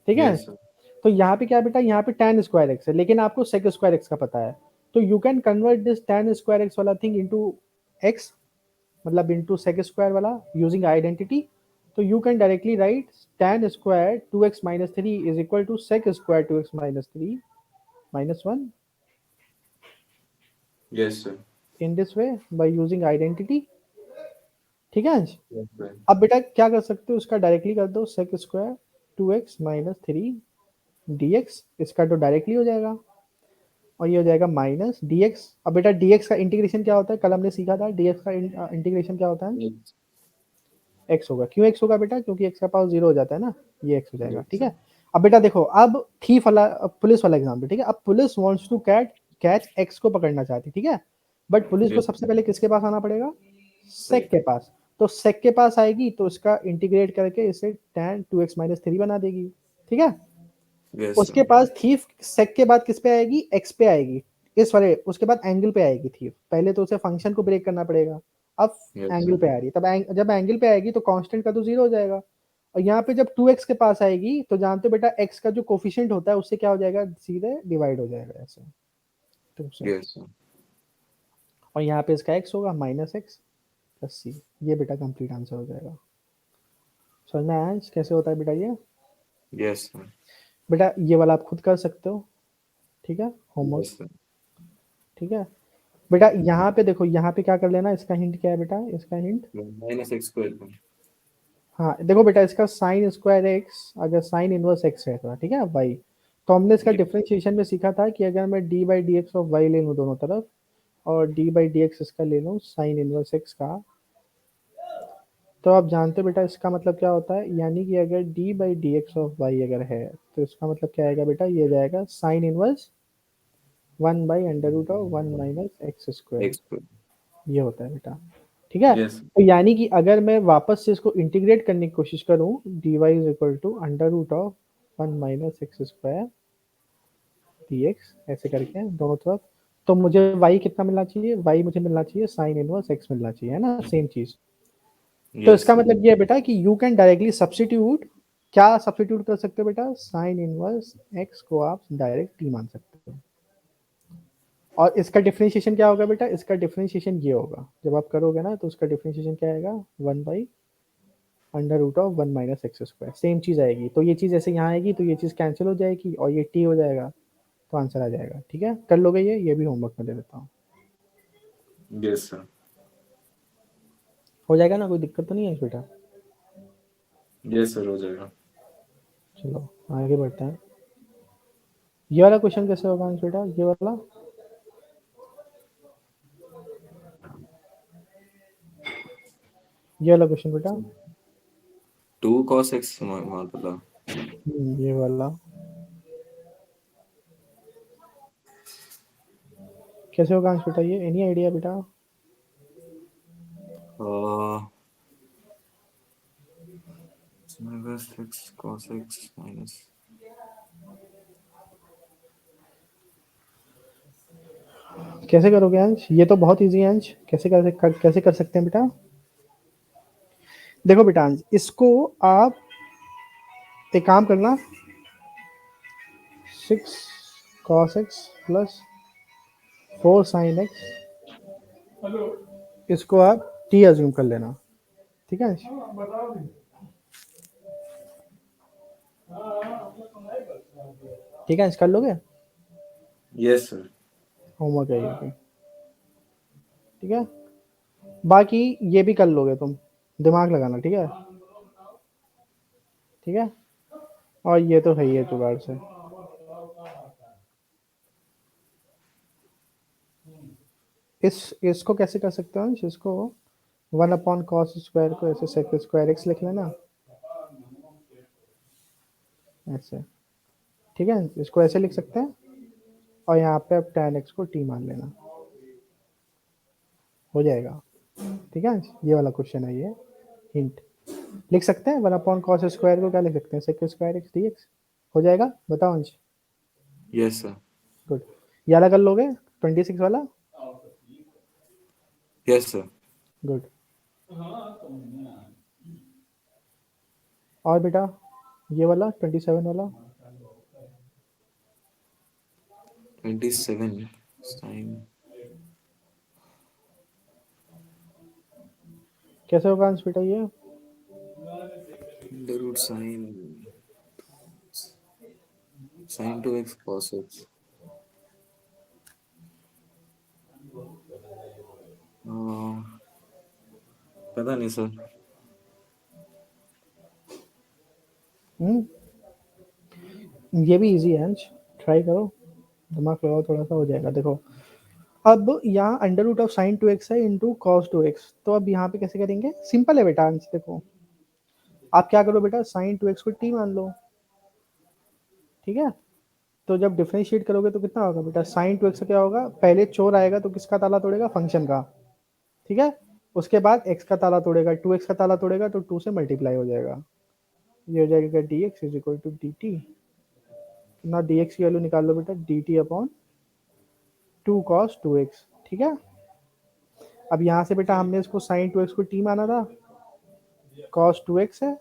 ठीक है। Yes sir. तो यहाँ पे क्या बेटा, यहाँ पे tan स्क्वायर एक्स है, लेकिन आपको sec स्क्वायर एक्स का पता है, तो you can convert this tan square x वाला थिंग इनटू x, मतलब इनटू sec स्क्वायर वाला यूजिंग आइडेंटिटी। तो you can directly write tan square 2x minus 3 is equal to sec square 2x minus 3 minus 1 yes sir. In this way by using identity, ठीक है Ansh. Yes sir. अब बेटा क्या कर सकते हो, उसका डायरेक्टली कर दो sec square 2x minus 3 dx, इसका तो डायरेक्टली हो जाएगा, और ये हो जाएगा माइनस dx। अब बेटा dx का इंटीग्रेशन क्या होता है, कल हमने सीखा था dx का इंटीग्रेशन क्या होता है, x होगा, क्यों x होगा बेटा, क्योंकि x का पावर 0 हो जाता है ना, ये x हो जाएगा, यस ठीक सर। है। अब बेटा देखो, अब थीफ वाला पुलिस वाला एग्जाम्पल, ठीक है। अब police wants to catch x को पकड़ना चाहती, ठीक है, बट पुलिस को यस सबसे पहले किसके पास आना पड़ेगा, सेक के पास। तो सेक के पास आएगी तो इसका इंटीग्रेट करके इसे tan 2x माइनस 3 बना देगी, ठीक है। यस उसके सर। पास थीफ सेक के बाद किस पे आएगी, एक्स पे आएगी, इस वाले उसके बाद एंगल पे आएगी थीफ, पहले तो उसे फंक्शन को ब्रेक करना पड़ेगा। अब यस एंगल सर। पे आ रही है, तब जब एंगल पे आएगी तो कांस्टेंट का तो 0 हो जाएगा, और यहाँ पे जब 2x के पास आएगी तो जानते हो बेटा x का जो कोफिशिएंट होता है उससे क्या हो जाएगा, सीधे डिवाइड हो जाएगा ऐसे, तो से। Yes sir. और यहाँ पे इसका x होगा माइनस एक्स प्लस सी, ये बेटा कंप्लीट आंसर हो जाएगा। समझ में आया कैसे होता है बेटा ये, यस सर। बेटा ये वाला आप खुद कर सकते हो, ठीक है, होमवर्क, यस सर। ठीक है। बेटा यहाँ पे देखो, यहाँ पे क्या कर लेना, इसका हिंट क्या है बेटा, इसका हिंट, माइनस एक्स स्क्वायर। हाँ देखो बेटा, इसका साइन स्क्वायर एक्स अगर साइन इनवर्स एक्स रहता, ठीक है, वाई, तो हमने इसका डिफरेंशिएशन में सीखा था कि अगर मैं d by d x of y ले लूँ दोनों तरफ, और डी बाई डी एक्स इसका ले लूँ साइन इनवर्स एक्स का, तो आप जानते हो बेटा इसका मतलब क्या होता है, यानी कि अगर d by d x of y अगर है, तो इसका मतलब क्या आएगा बेटा, ये जाएगा sine inverse 1 by under root of 1 minus x square, x square. ये होता है बेटा, ठीक है। यस। तो यानी कि अगर मैं वापस से इसको इंटीग्रेट करने की कोशिश करूं, d y is equal to under root of 1 minus x square d x, ऐसे करके दोनों तरफ, तो मुझे y कितना मिलना चाहिए, y मुझे मिलना चाहिए साइन इनवर्स x मिलना चाहिए, है ना, सेम चीज। तो यस इसका सर। मतलब ये है बेटा कि यू कैन डायरेक्टली सब्सटीट्यूट, क्या सब्सटीट्यूट कर सकते हो बेटा, साइन इनवर्स x को आप डायरेक्ट t मान सकते हो, और इसका डिफरेंशिएशन क्या होगा बेटा, इसका डिफरेंशिएशन ये होगा, जब आप करोगे ना तो उसका डिफरेंशिएशन क्या आएगा, 1/√(1 - x²). सेम चीज़ आएगी, तो ये चीज़ ऐसे यहाँ आएगी तो ये चीज़ कैंसिल हो जाएगी और ये t हो जाएगा, तो आंसर आ जाएगा। ठीक है, कर लोगे ये भी होमवर्क में दे देता हूँ। Yes sir. हो जाएगा ना, कोई दिक्कत तो नहीं है इस बेटा? यस सर, हो जाएगा। चलो आगे बढ़ते हैं। ये वाला क्वेश्चन कैसे होगा अंश बेटा, ये वाला? ये वाला क्वेश्चन बेटा, 2 cos x मतलब ये वाला कैसे होगा अंश बेटा, ये एनी आइडिया बेटा? x cos x minus कैसे करोगे अंश, ये तो बहुत इजी है अंश, कैसे कर सकते हैं बेटा? देखो बेटा अंश, इसको आप एक काम करना, 6 cos x plus 4 sin x, इसको आप t अज्यूम कर लेना। ठीक है अंश? ठीक है अंश, कर लोगे? Yes sir. होमवर्क है ये भी। ठीक है, बाकी ये भी कर लोगे तुम, दिमाग लगाना। ठीक है, ठीक है, और ये तो है ही है जुगाड़ से। इसको कैसे कर सकते हो अंश, इसको 1/cos² को ऐसे sec² x लिख लेना ऐसे। ठीक है, इसको ऐसे लिख सकते हैं और यहाँ पे अब tan x को t मान लेना, हो जाएगा। ठीक है, ये वाला क्वेश्चन है, ये हिंट लिख सकते हैं। 1/cos² को क्या लिख सकते हैं, sec² x dx, हो जाएगा। बताओ अंश। Yes sir. गुड, ये वाला कर लोगे 26 वाला? Yes sir. गुड। और बेटा ये वाला 27 वाला? 27 sin कैसे होगा अंश बेटा ये? the root sin 2x cos x। पता नहीं सर। ये भी इजी है अंश, ट्राई करो, दिमाग लगाओ थोड़ा सा, हो जाएगा। देखो अब यहाँ √sin 2x है इंटू cos 2x, तो अब यहाँ पे कैसे करेंगे, सिंपल है बेटा अंश। देखो आप क्या करो बेटा, sin 2x को t मान लो। ठीक है, तो जब डिफरेंशिएट करोगे तो कितना होगा बेटा, sin 2x का क्या होगा, पहले चोर आएगा तो किसका ताला तोड़ेगा, फंक्शन का। ठीक है, उसके बाद x का ताला तोड़ेगा, 2x का ताला तोड़ेगा तो 2 से मल्टीप्लाई हो जाएगा, ये हो जाएगा dx is equal to dt। ना dx की वैल्यू निकाल लो बेटा, dt/2 cos 2x। ठीक है, अब यहाँ से बेटा हमने इसको sin 2x को t माना था, cos 2x है,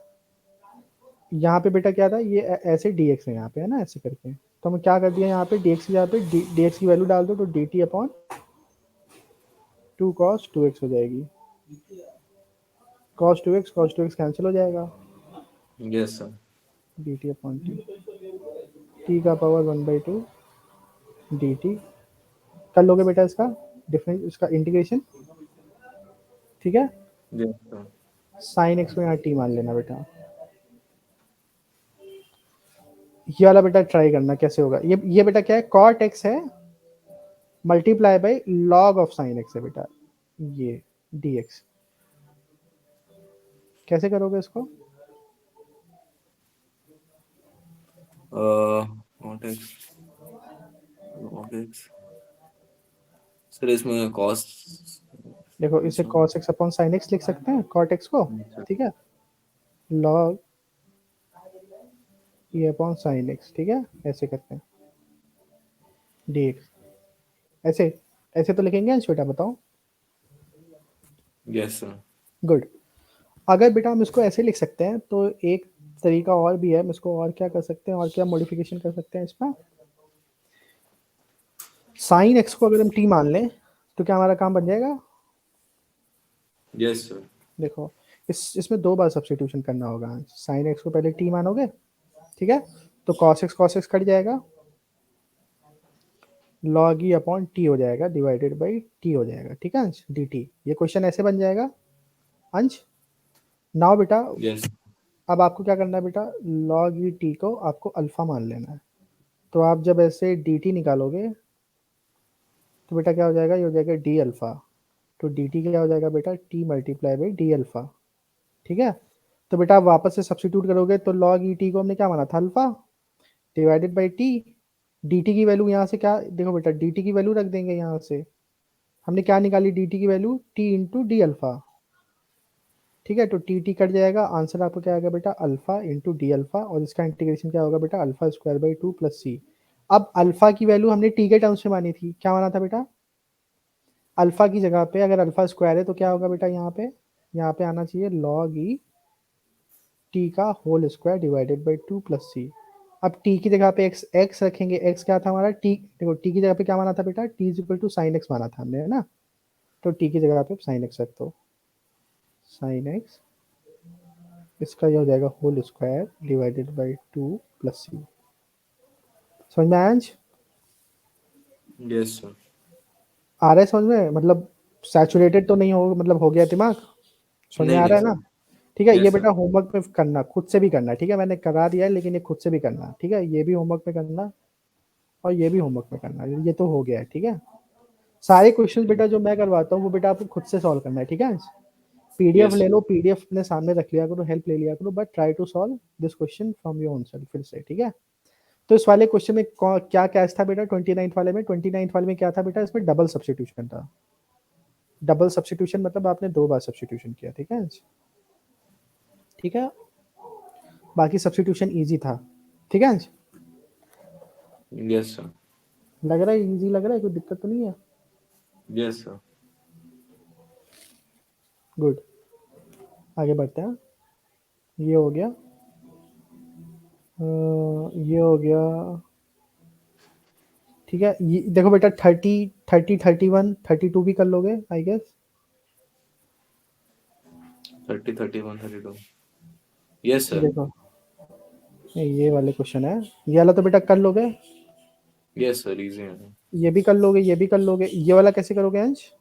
यहाँ पे बेटा क्या था, ये ऐसे dx है यहाँ पे, है ना, ऐसे करके। तो हम क्या कर दिया यहाँ पे, dx की जगह पे dx की वैल्यू डाल दो तो dt/2 cos 2x हो जाएगी। cos 2x कैंसिल हो जाएगा, यस सर। dt/t, t का पावर 1/2 dt। कर लोगे बेटा इसका डिफरेंस, इसका इंटीग्रेशन। ठीक है, यस सर। sin x को यहाँ t मान लेना बेटा। ये वाला बेटा ट्राई करना कैसे होगा, ये बेटा क्या है, cot x है multiply by log of sin x है बेटा, ये dx। कैसे करोगे इसको? cot x log x sir, इसमें cos देखो इसे cos x upon sin x लिख सकते हैं, cot x को। ठीक है, log ये अपॉन sin x, ठीक है, ऐसे करते हैं dx, ऐसे ऐसे तो लिखेंगे अंश बेटा, बताओ। Yes sir. गुड। अगर बेटा हम इसको ऐसे लिख सकते हैं तो एक तरीका और भी है, हम इसको और क्या कर सकते हैं, और क्या मॉडिफिकेशन कर सकते हैं इसमें। साइन एक्स को अगर हम टी मान लें तो क्या हमारा काम बन जाएगा? Yes sir. देखो इसमें 2 बार सब्स्टिट्यूशन करना होगा। साइन एक्स को पहले टी मानोगे, ठीक है, तो कॉस एक्स कट जाएगा, लॉग ई अपॉन टी हो जाएगा, डिवाइडेड बाई टी हो जाएगा, ठीक है अंश, डी टी। ये क्वेश्चन ऐसे बन जाएगा अंश। नाउ बेटा यस। अब आपको क्या करना है बेटा, लॉग ई टी को आपको अल्फा मान लेना है। तो आप जब ऐसे डी टी निकालोगे तो बेटा क्या हो जाएगा, ये हो जाएगा डी अल्फा। तो डी टी क्या हो जाएगा बेटा, T multiply by D alpha, ठीक है। तो बेटा आप वापस से सब्स्टिट्यूट करोगे तो लॉग ई टी को हमने क्या माना था, alpha, divided by T. D T की वैल्यू यहाँ से क्या, देखो बेटा डी टी की वैल्यू रख देंगे यहाँ से। हमने क्या निकाली डी टी की value, T into D alpha, ठीक है। तो टी टी कट जाएगा, आंसर आपको क्या आएगा बेटा, अल्फा इंटू डी अल्फा, और इसका इंटीग्रेशन क्या होगा बेटा, alpha square by 2 plus c. अब अल्फा की वैल्यू हमने टी के टर्म्स में मानी थी, क्या माना था बेटा, अल्फा की जगह पे अगर अल्फा स्क्वायर है तो क्या होगा बेटा, यहाँ पे आना चाहिए लॉग ई टी का whole square divided by 2 plus c. अब टी की जगह पे एक्स एक्स रखेंगे, एक्स क्या था हमारा, टी, देखो टी की जगह पे क्या माना था बेटा, t is equal to sine x माना था हमने, है ना। तो टी की जगह पे साइन एक्स रख दो, साइन एक्स, इसका ये हो जाएगा whole square divided by 2 plus c. समझ में आया अंश? Yes sir. आ रहा है समझ में, मतलब सैचुरेटेड तो नहीं हो, मतलब हो गया दिमाग, समझ में नहीं आ नहीं रहा है सर। ना? ठीक है, ये यस सर। बेटा होमवर्क में करना, खुद से भी करना, ठीक है, मैंने करा दिया है लेकिन ये खुद से भी करना, ठीक है, ये भी होमवर्क में करना और ये भी होमवर्क में करना, ये तो हो गया है, ठीक है। सारे क्वेश्चन बेटा जो मैं करवाता हूँ वो बेटा आपको खुद से सॉल्व करना है, ठीक है। पीडीएफ यस ले लो, सर। पीडीएफ अपने सामने रख लिया करो, हेल्प ले लिया करो, but try to solve this question from your own self फिर से, ठीक है। तो इस वाले क्वेश्चन में क्या कैच था बेटा, 29th वाले में, 29th वाले में क्या था बेटा, इसमें डबल सब्स्टिट्यूशन था। डबल सब्स्टिट्यूशन मतलब आपने 2 बार सब्स्टिट्यूशन किया, ठीक है, ठीक है। बाकी सब्स्टिट्यूशन इजी था, ठीक है। Yes sir. लग रहा है इजी, लग रहा है, कोई दिक्कत तो नहीं है? Yes sir. गुड, आगे बढ़ते हैं। ये हो गया, ये हो गया, ठीक है। ये देखो बेटा 30 30 31 32 भी कर लोगे आई गेस। 30 31 32। Yes sir. देखो ये वाले क्वेश्चन है, ये वाला तो बेटा कर लोगे, यस सर इजी है। ये भी कर लोगे, ये भी कर लोगे, ये वाला कैसे करोगे अंश?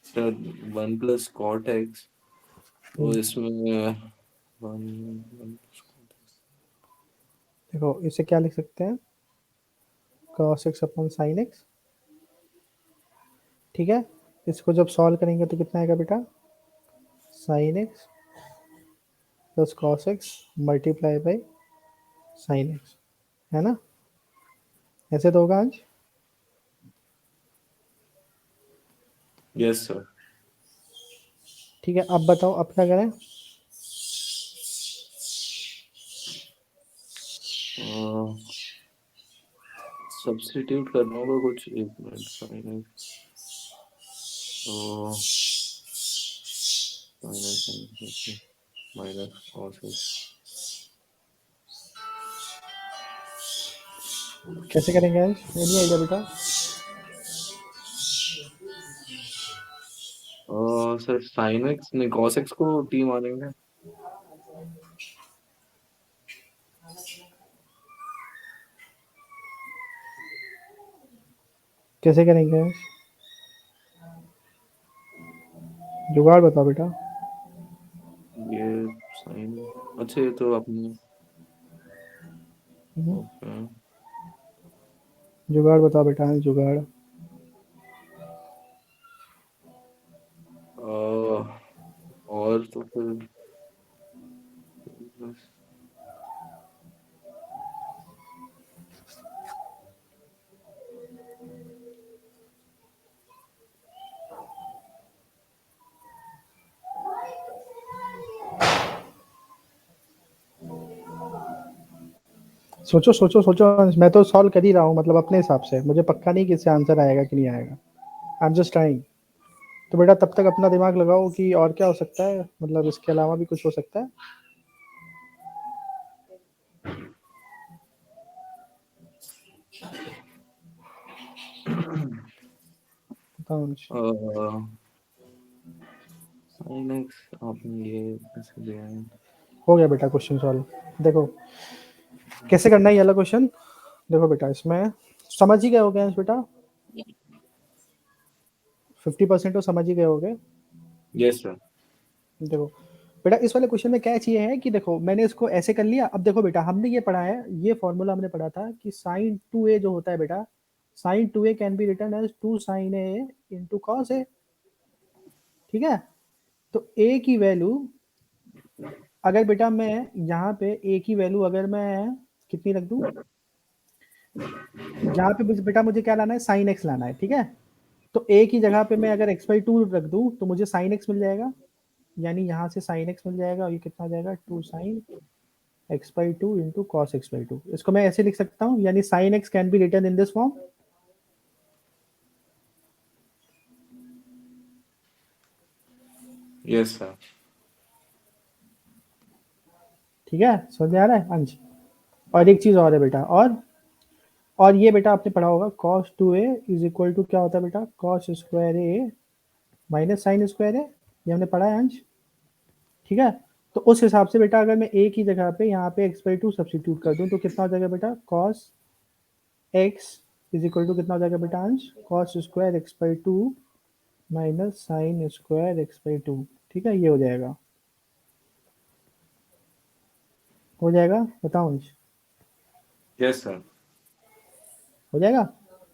सर 1 प्लस कॉट एक्स, तो इसमें वन, देखो इसे क्या लिख सकते हैं, cos x upon sine x, ठीक है। इसको जब सॉल्व करेंगे तो कितना आएगा बेटा, sine x plus cos x multiply by sine x, है ना, ऐसे तो होगा अंश। Yes sir. ठीक है, अब बताओ अब क्या करें। सब्स्टिट्यूट करना होगा कुछ, एक मिनट, साइन एक्स, तो माइनस कॉस एक्स। कैसे करेंगे अंश, ये नहीं आएगा बेटा। सर साइन एक्स नहीं, कॉस एक्स को टी मानेंगे। कैसे करेंगे अंश, जुगाड़ बताओ बेटा। ये साइन, अच्छा ये तो अपने, हम्म, ओके। जुगाड़ बताओ बेटा अंश, जुगाड़। और तो फिर सोचो सोचो सोचो अंश, मैं तो सॉल्व कर ही रहा हूँ, मतलब अपने हिसाब से, मुझे पक्का नहीं कि इससे आंसर आएगा कि नहीं आएगा, आई एम जस्ट ट्राइंग। तो बेटा तब तक अपना दिमाग लगाओ कि और क्या हो सकता है, मतलब इसके अलावा भी कुछ हो सकता है। बताओ अंश। sin x आपने ये ऐसे दिया है। हो गया बेटा क्वेश्चन सॉल्व। देखो कैसे करना है ये वाला क्वेश्चन। देखो बेटा इसमें समझ ही गए होगे अंश बेटा, 50% तो समझ ही गए होगे। Yes sir. देखो बेटा इस वाले क्वेश्चन में क्या चाहिए है कि देखो मैंने इसको ऐसे कर लिया। अब देखो बेटा हमने ये पढ़ा है, ये फॉर्मूला हमने पढ़ा था कि साइन 2a जो होता है बेटा, sine 2a can be return as 2 sine a into cos a. ठीक है, तो a की वैल्यू अगर बेटा मैं यहाँ पे a की वैल्यू अगर मैं कितनी रख दूँ, यहाँ पे बेटा मुझे क्या लाना है, साइन x लाना है। ठीक है, तो a की जगह पे मैं अगर x बाई 2 रख दूँ तो मुझे साइन x मिल जाएगा, यानी यहाँ से साइन x मिल जाएगा और ये कितना हो जाएगा 2 sine x by 2 into cos x by 2। इसको मैं ऐसे लिख सकता हूँ, यानी sine x can be return in this form. Yes sir. ठीक है, समझ में आ रहा है अंश। और एक चीज और है बेटा, और ये बेटा आपने पढ़ा होगा cos 2a is equal to क्या होता है बेटा, cos square a minus sine square a। ये हमने पढ़ा है अंश। ठीक है, तो उस हिसाब से बेटा अगर मैं a की जगह पे यहाँ पे x बाई 2 सब्सिट्यूट कर दूँ तो कितना हो जाएगा बेटा, cos x is equal to कितना हो जाएगा बेटा Ansh, cos square x by 2 minus sine square x by 2। ठीक है, ये हो जाएगा, हो जाएगा, बताओ अंश। Yes sir. हो जाएगा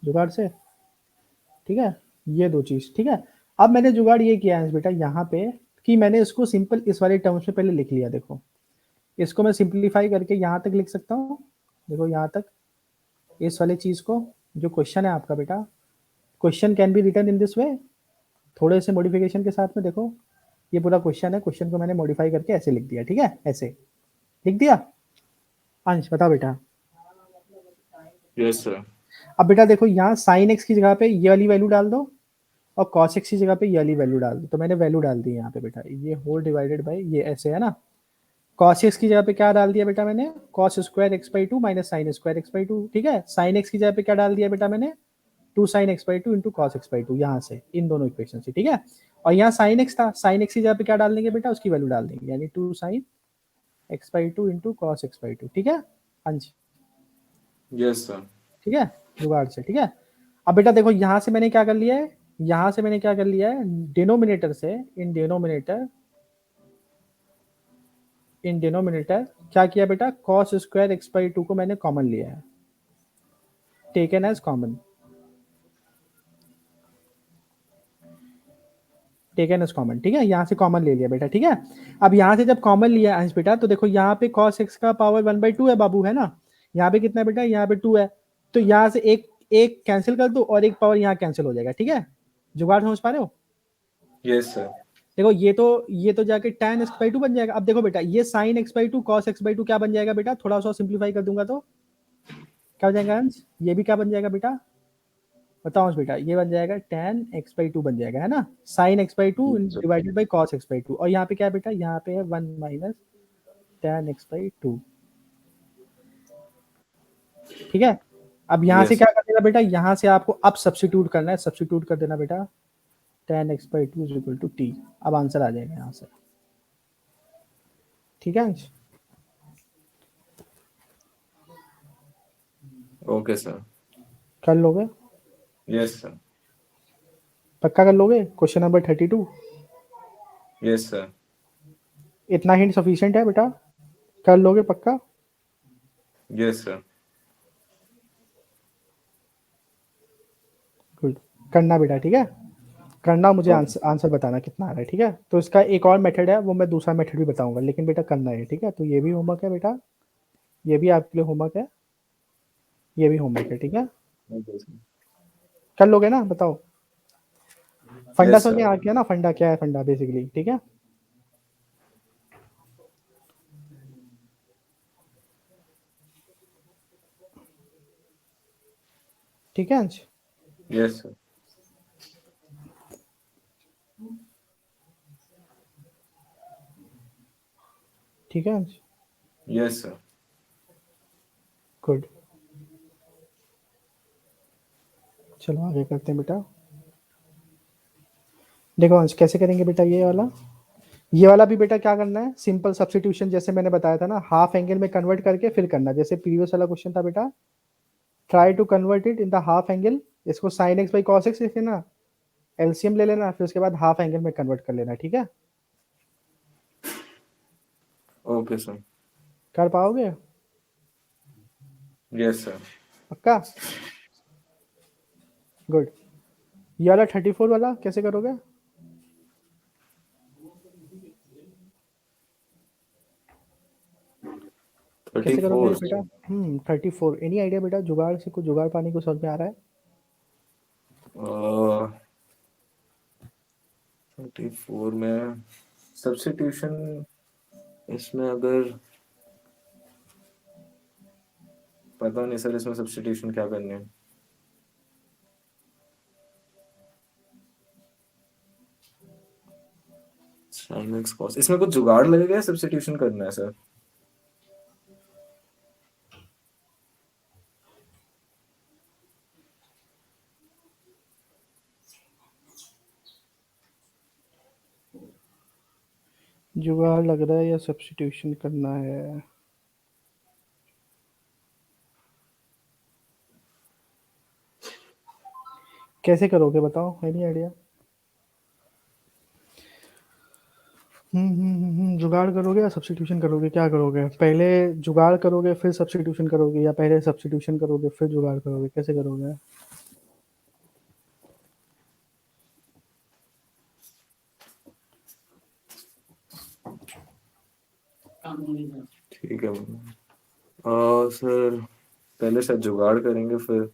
जुगाड़ से। ठीक है, ये दो चीज। ठीक है, अब मैंने जुगाड़ ये किया है बेटा यहाँ पे कि मैंने इसको सिंपल इस वाले टर्म्स में पहले लिख लिया। देखो इसको मैं सिंप्लीफाई करके यहाँ तक लिख सकता हूँ। देखो यहाँ तक इस वाले चीज को, जो क्वेश्चन है आपका बेटा, question can be return in this वे, थोड़े से मॉडिफिकेशन के साथ में। देखो ये पूरा क्वेश्चन है, क्वेश्चन को मैंने मॉडिफाई करके ऐसे लिख दिया। ठीक है, ऐसे लिख दिया। अंश बताओ बेटा। Yes sir. अब बेटा देखो यहाँ साइन एक्स की जगह पे ये वाली वैल्यू डाल दो और कॉस एक्स की जगह पे ये वाली वैल्यू डाल दो। तो मैंने वैल्यू डाल दी यहाँ पे बेटा, ये होल डिवाइडेड बाई ये ऐसे है ना। कॉस एक्स की जगह पे क्या डाल दिया बेटा मैंने, cos square x by 2 minus sine square x by 2। ठीक है, साइन एक्स की जगह पे क्या डाल दिया बेटा मैंने, 2 sign x by 2 into cos x by 2, यहाँ से इन दोनों इक्वेशन से। ठीक है, और यहाँ साइन एक्स था, साइन एक्स की जगह पे क्या डाल देंगे बेटा, उसकी वैल्यू डाल देंगे, यानी 2 sign x by 2 into cos x by 2। ठीक है अंश। Yes sir. ठीक है, जुगाड़ से। ठीक है, अब बेटा देखो यहाँ से मैंने क्या कर लिया है, यहाँ से मैंने क्या कर लिया है, डिनोमिनेटर से इन डिनोमिनेटर क्या किया बेटा, कॉस स्क्वायर एक्स बाई 2 को मैंने कॉमन लिया है, taken as common, taken as common. ठीक है, यहाँ से कॉमन ले लिया बेटा। ठीक है, अब यहाँ से जब कॉमन लिया अंश बेटा, तो देखो यहाँ पे कॉस एक्स का पावर 1/2 है बाबू, है ना। यहाँ पे कितना है बेटा, यहाँ पे 2 है, तो यहाँ से एक एक कैंसिल कर दो और एक पावर यहाँ कैंसिल हो जाएगा। ठीक है, जुगाड़ समझ पा रहे हो। Yes sir. देखो ये तो जाके tan x बाई 2 बन जाएगा। अब देखो बेटा ये sin x by 2 cos x by 2 क्या बन जाएगा बेटा, थोड़ा सा सिंप्लीफाई कर दूंगा तो क्या हो जाएगा अंश, ये भी क्या बन जाएगा बेटा, बताओ अंश बेटा, ये बन जाएगा tan x बाई 2 बन जाएगा, है ना, sin x by 2 divided by cos x by 2। और यहाँ पे क्या है बेटा, यहाँ पे है 1 माइनस tan x बाई 2। ठीक है, अब यहाँ से यस। क्या कर देना बेटा, यहाँ से आपको अब सब्सिट्यूट करना है, सब्सिट्यूट कर देना बेटा, tan x by 2 is equal to t। अब आंसर आ जाएगा यहाँ से। ठीक है अंश, ओके सर। कर लोगे, यस सर। पक्का कर लोगे, क्वेश्चन नंबर 32। Yes sir. इतना हिंट सफिशिएंट है बेटा, कर लोगे पक्का। Yes sir. गुड, करना बेटा। ठीक है, करना, मुझे ओके। आंसर बताना कितना आ रहा है। ठीक है, तो इसका एक और मेथड है, वो मैं दूसरा मेथड भी बताऊंगा, लेकिन बेटा करना है। ठीक है, तो ये भी होमवर्क है बेटा, ये भी आपके लिए होमवर्क है, ये भी होमवर्क है। ठीक है, ओके सर। कर लोगे ना, बताओ। फंडा यस समझ में सर। आ गया ना, फंडा क्या है, फंडा बेसिकली। ठीक है, ठीक है अंश, यस सर। ठीक है अंश, यस सर। गुड। चलो आगे करते हैं बेटा। देखो अंश कैसे करेंगे बेटा ये वाला भी बेटा क्या करना है, सिंपल सब्स्टिट्यूशन जैसे मैंने बताया था ना, हाफ एंगल में कन्वर्ट करके फिर करना, जैसे प्रीवियस वाला क्वेश्चन था बेटा, try to convert it in the half angle, इसको sine x by cos x लिख लेना, एलसीएम ले लेना, फिर उसके बाद हाफ एंगल में कन्वर्ट कर लेना, ठीक है? Okay sir. कर पाओगे? Yes sir. पक्का? गुड। ये वाला 34 वाला कैसे करोगे? थर्टी कैसे करोगे फोर बेटा? 34, एनी आइडिया बेटा, जुगाड़ से कुछ जुगाड़ पाने को समझ में आ रहा है? 34 में सब्स्टिट्यूशन, इसमें अगर पता नहीं सर, इसमें सब्स्टिट्यूशन क्या करनी है। sin x cos, इसमें कुछ जुगाड़ लगेगा या सब्स्टिट्यूशन करना है सर? जुगाड़ लग रहा है या सब्स्टिट्यूशन करना है? कैसे करोगे बताओ, एनी आइडिया? जुगाड़ करोगे या सब्स्टिट्यूशन करोगे, क्या करोगे? पहले जुगाड़ करोगे फिर सब्स्टिट्यूशन करोगे, या पहले सब्स्टिट्यूशन करोगे फिर जुगाड़ करोगे, कैसे करोगे? ठीक है सर, पहले शायद जुगाड़ करेंगे, फिर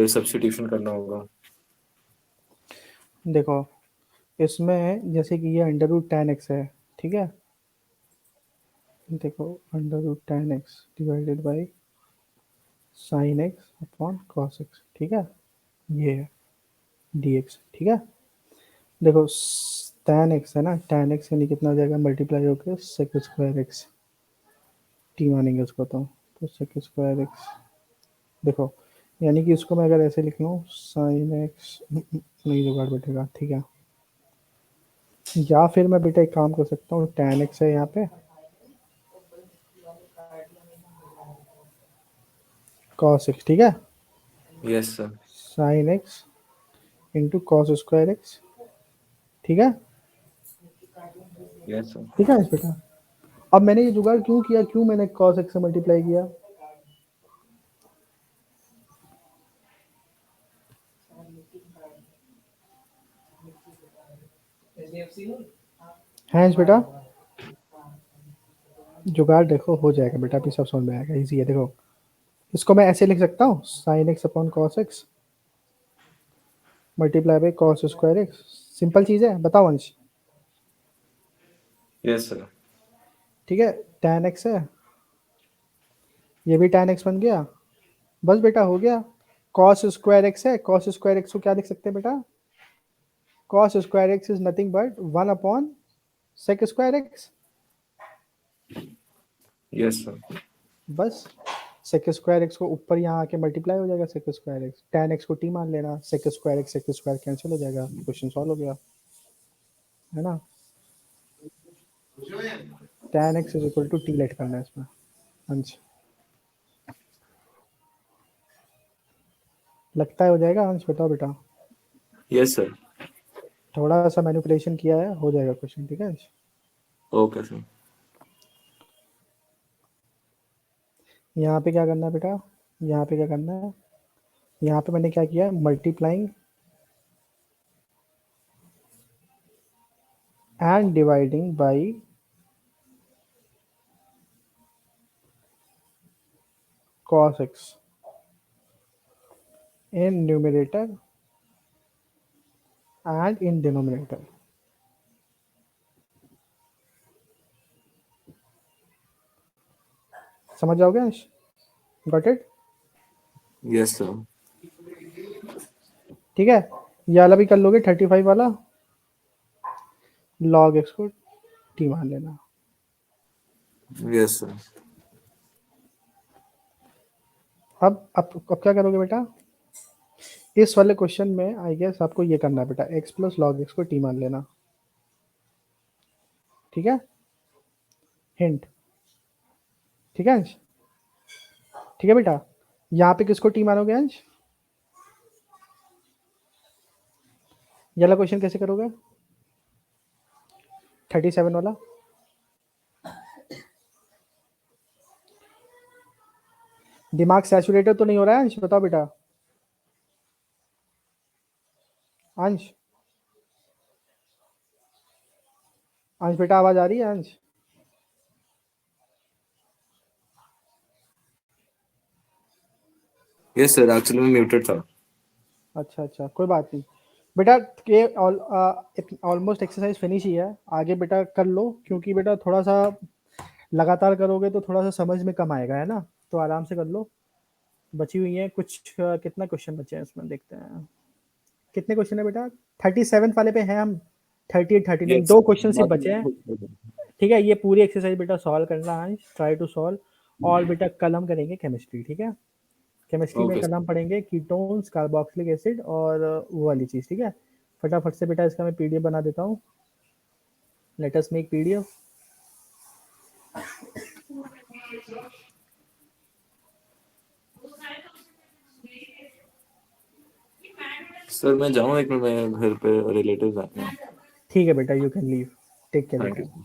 सब्स्टिट्यूशन करना होगा। देखो इसमें जैसे कि ये अंडर रूट टेन एक्स है, ठीक है? देखो under root tan x divided by sine x upon cos x, ठीक है? ये है डी एक्स, ठीक है? देखो tan एक्स है ना, tan एक्स यानी कितना हो जाएगा, मल्टीप्लाई होकर सेक स्क्वायर एक्स, टी मानेंगे उसको तो सेक स्क्वायर एक्स। देखो यानी कि इसको मैं अगर ऐसे लिख लूँ साइन एक्स, नहीं जुगाड़ बैठेगा, ठीक है? या फिर मैं बेटा एक काम कर सकता हूँ, tan एक्स है यहाँ पे, cos एक्स, ठीक है? Yes sir. Sine x into cos square x, ठीक है? Yes sir. ठीक है इस बेटा। अब मैंने ये जुगाड़ क्यों किया, क्यों मैंने cos एक्स से मल्टीप्लाई किया? है इस बेटा, जुगाड़ देखो हो जाएगा बेटा, अभी सब समझ में आएगा, इजी है। देखो इसको मैं ऐसे लिख सकता हूँ, sine x upon cos x multiply by cos square x, simple चीज़ है, बताओ अंश। Yes sir. ठीक है, tan एक्स है, ये भी tan एक्स बन गया, बस बेटा हो गया। कॉस स्क्वायर एक्स है, कॉस स्क्वायर एक्स को क्या लिख सकते हैं बेटा? Cos square x is nothing but 1 upon sec square x, yes sir. बस सेक स्क्वायर एक्स को ऊपर यहाँ आके मल्टीप्लाई हो जाएगा sec square x, tan x को टी मान लेना, सेक स्क्वायर कैंसिल हो जाएगा, क्वेश्चन सॉल्व हो गया, है ना? tan x is equal to t लेट करना है इसमें अंश, लगता है हो जाएगा अंश, बताओ बेटा। Yes sir. थोड़ा सा मैनिपुलेशन किया है, हो जाएगा क्वेश्चन, ठीक है अंश? Okay sir. यहाँ पे क्या करना है बेटा, यहाँ पे क्या करना है, यहाँ पे मैंने क्या किया, multiplying and dividing by cos x in numerator and in denominator, समझ जाओगे अंश? Got it? Yes sir. ठीक है, ये वाला भी कर लोगे 35 वाला, log x को t मान लेना। Yes sir. अब क्या करोगे बेटा, इस वाले क्वेश्चन में आई गेस आपको ये करना है बेटा, x प्लस लॉग x को t मान लेना, ठीक है, हिंट, ठीक है अंश, ठीक है बेटा। यहाँ पे किसको t मानोगे अंश, ये वाला क्वेश्चन कैसे करोगे, 37 वाला, दिमाग सैचुरेटेड तो नहीं हो रहा है अंश, बताओ बेटा, अंश, अंश बेटा आवाज आ रही है अंश, यस सर, एक्चुअली मैं म्यूटेड था। अच्छा अच्छा कोई बात नहीं बेटा, ये ऑलमोस्ट एक्सरसाइज फिनिश ही है, आगे बेटा कर लो, क्योंकि बेटा थोड़ा सा लगातार करोगे तो थोड़ा सा समझ में कम आएगा, है ना, तो आराम से कर लो। बची हुई है कुछ कितना क्वेश्चन बचे हैं इसमें, देखते हैं कितने क्वेश्चन है बेटा, 37 वाले पे हैं हम, 38 39 यस दो सर, क्वेश्चन से बचे हैं, ठीक है। ये पूरी एक्सरसाइज बेटा सॉल्व करना है, ट्राई टू सॉल्व, और बेटा कल हम करेंगे केमिस्ट्री, ठीक है। केमिस्ट्री में ओके कल हम पढ़ेंगे कीटोन्स, कार्बोक्सिलिक एसिड और वो वाली चीज़, ठीक है। फटाफट से बेटा इसका मैं पीडीएफ बना देता हूँ, let us make PDF. Sir, मैं जाऊँ एक मिनट, मैं घर पे रिलेटिव्स आते हैं। ठीक है बेटा, you can leave, take care thank बेटा। यू।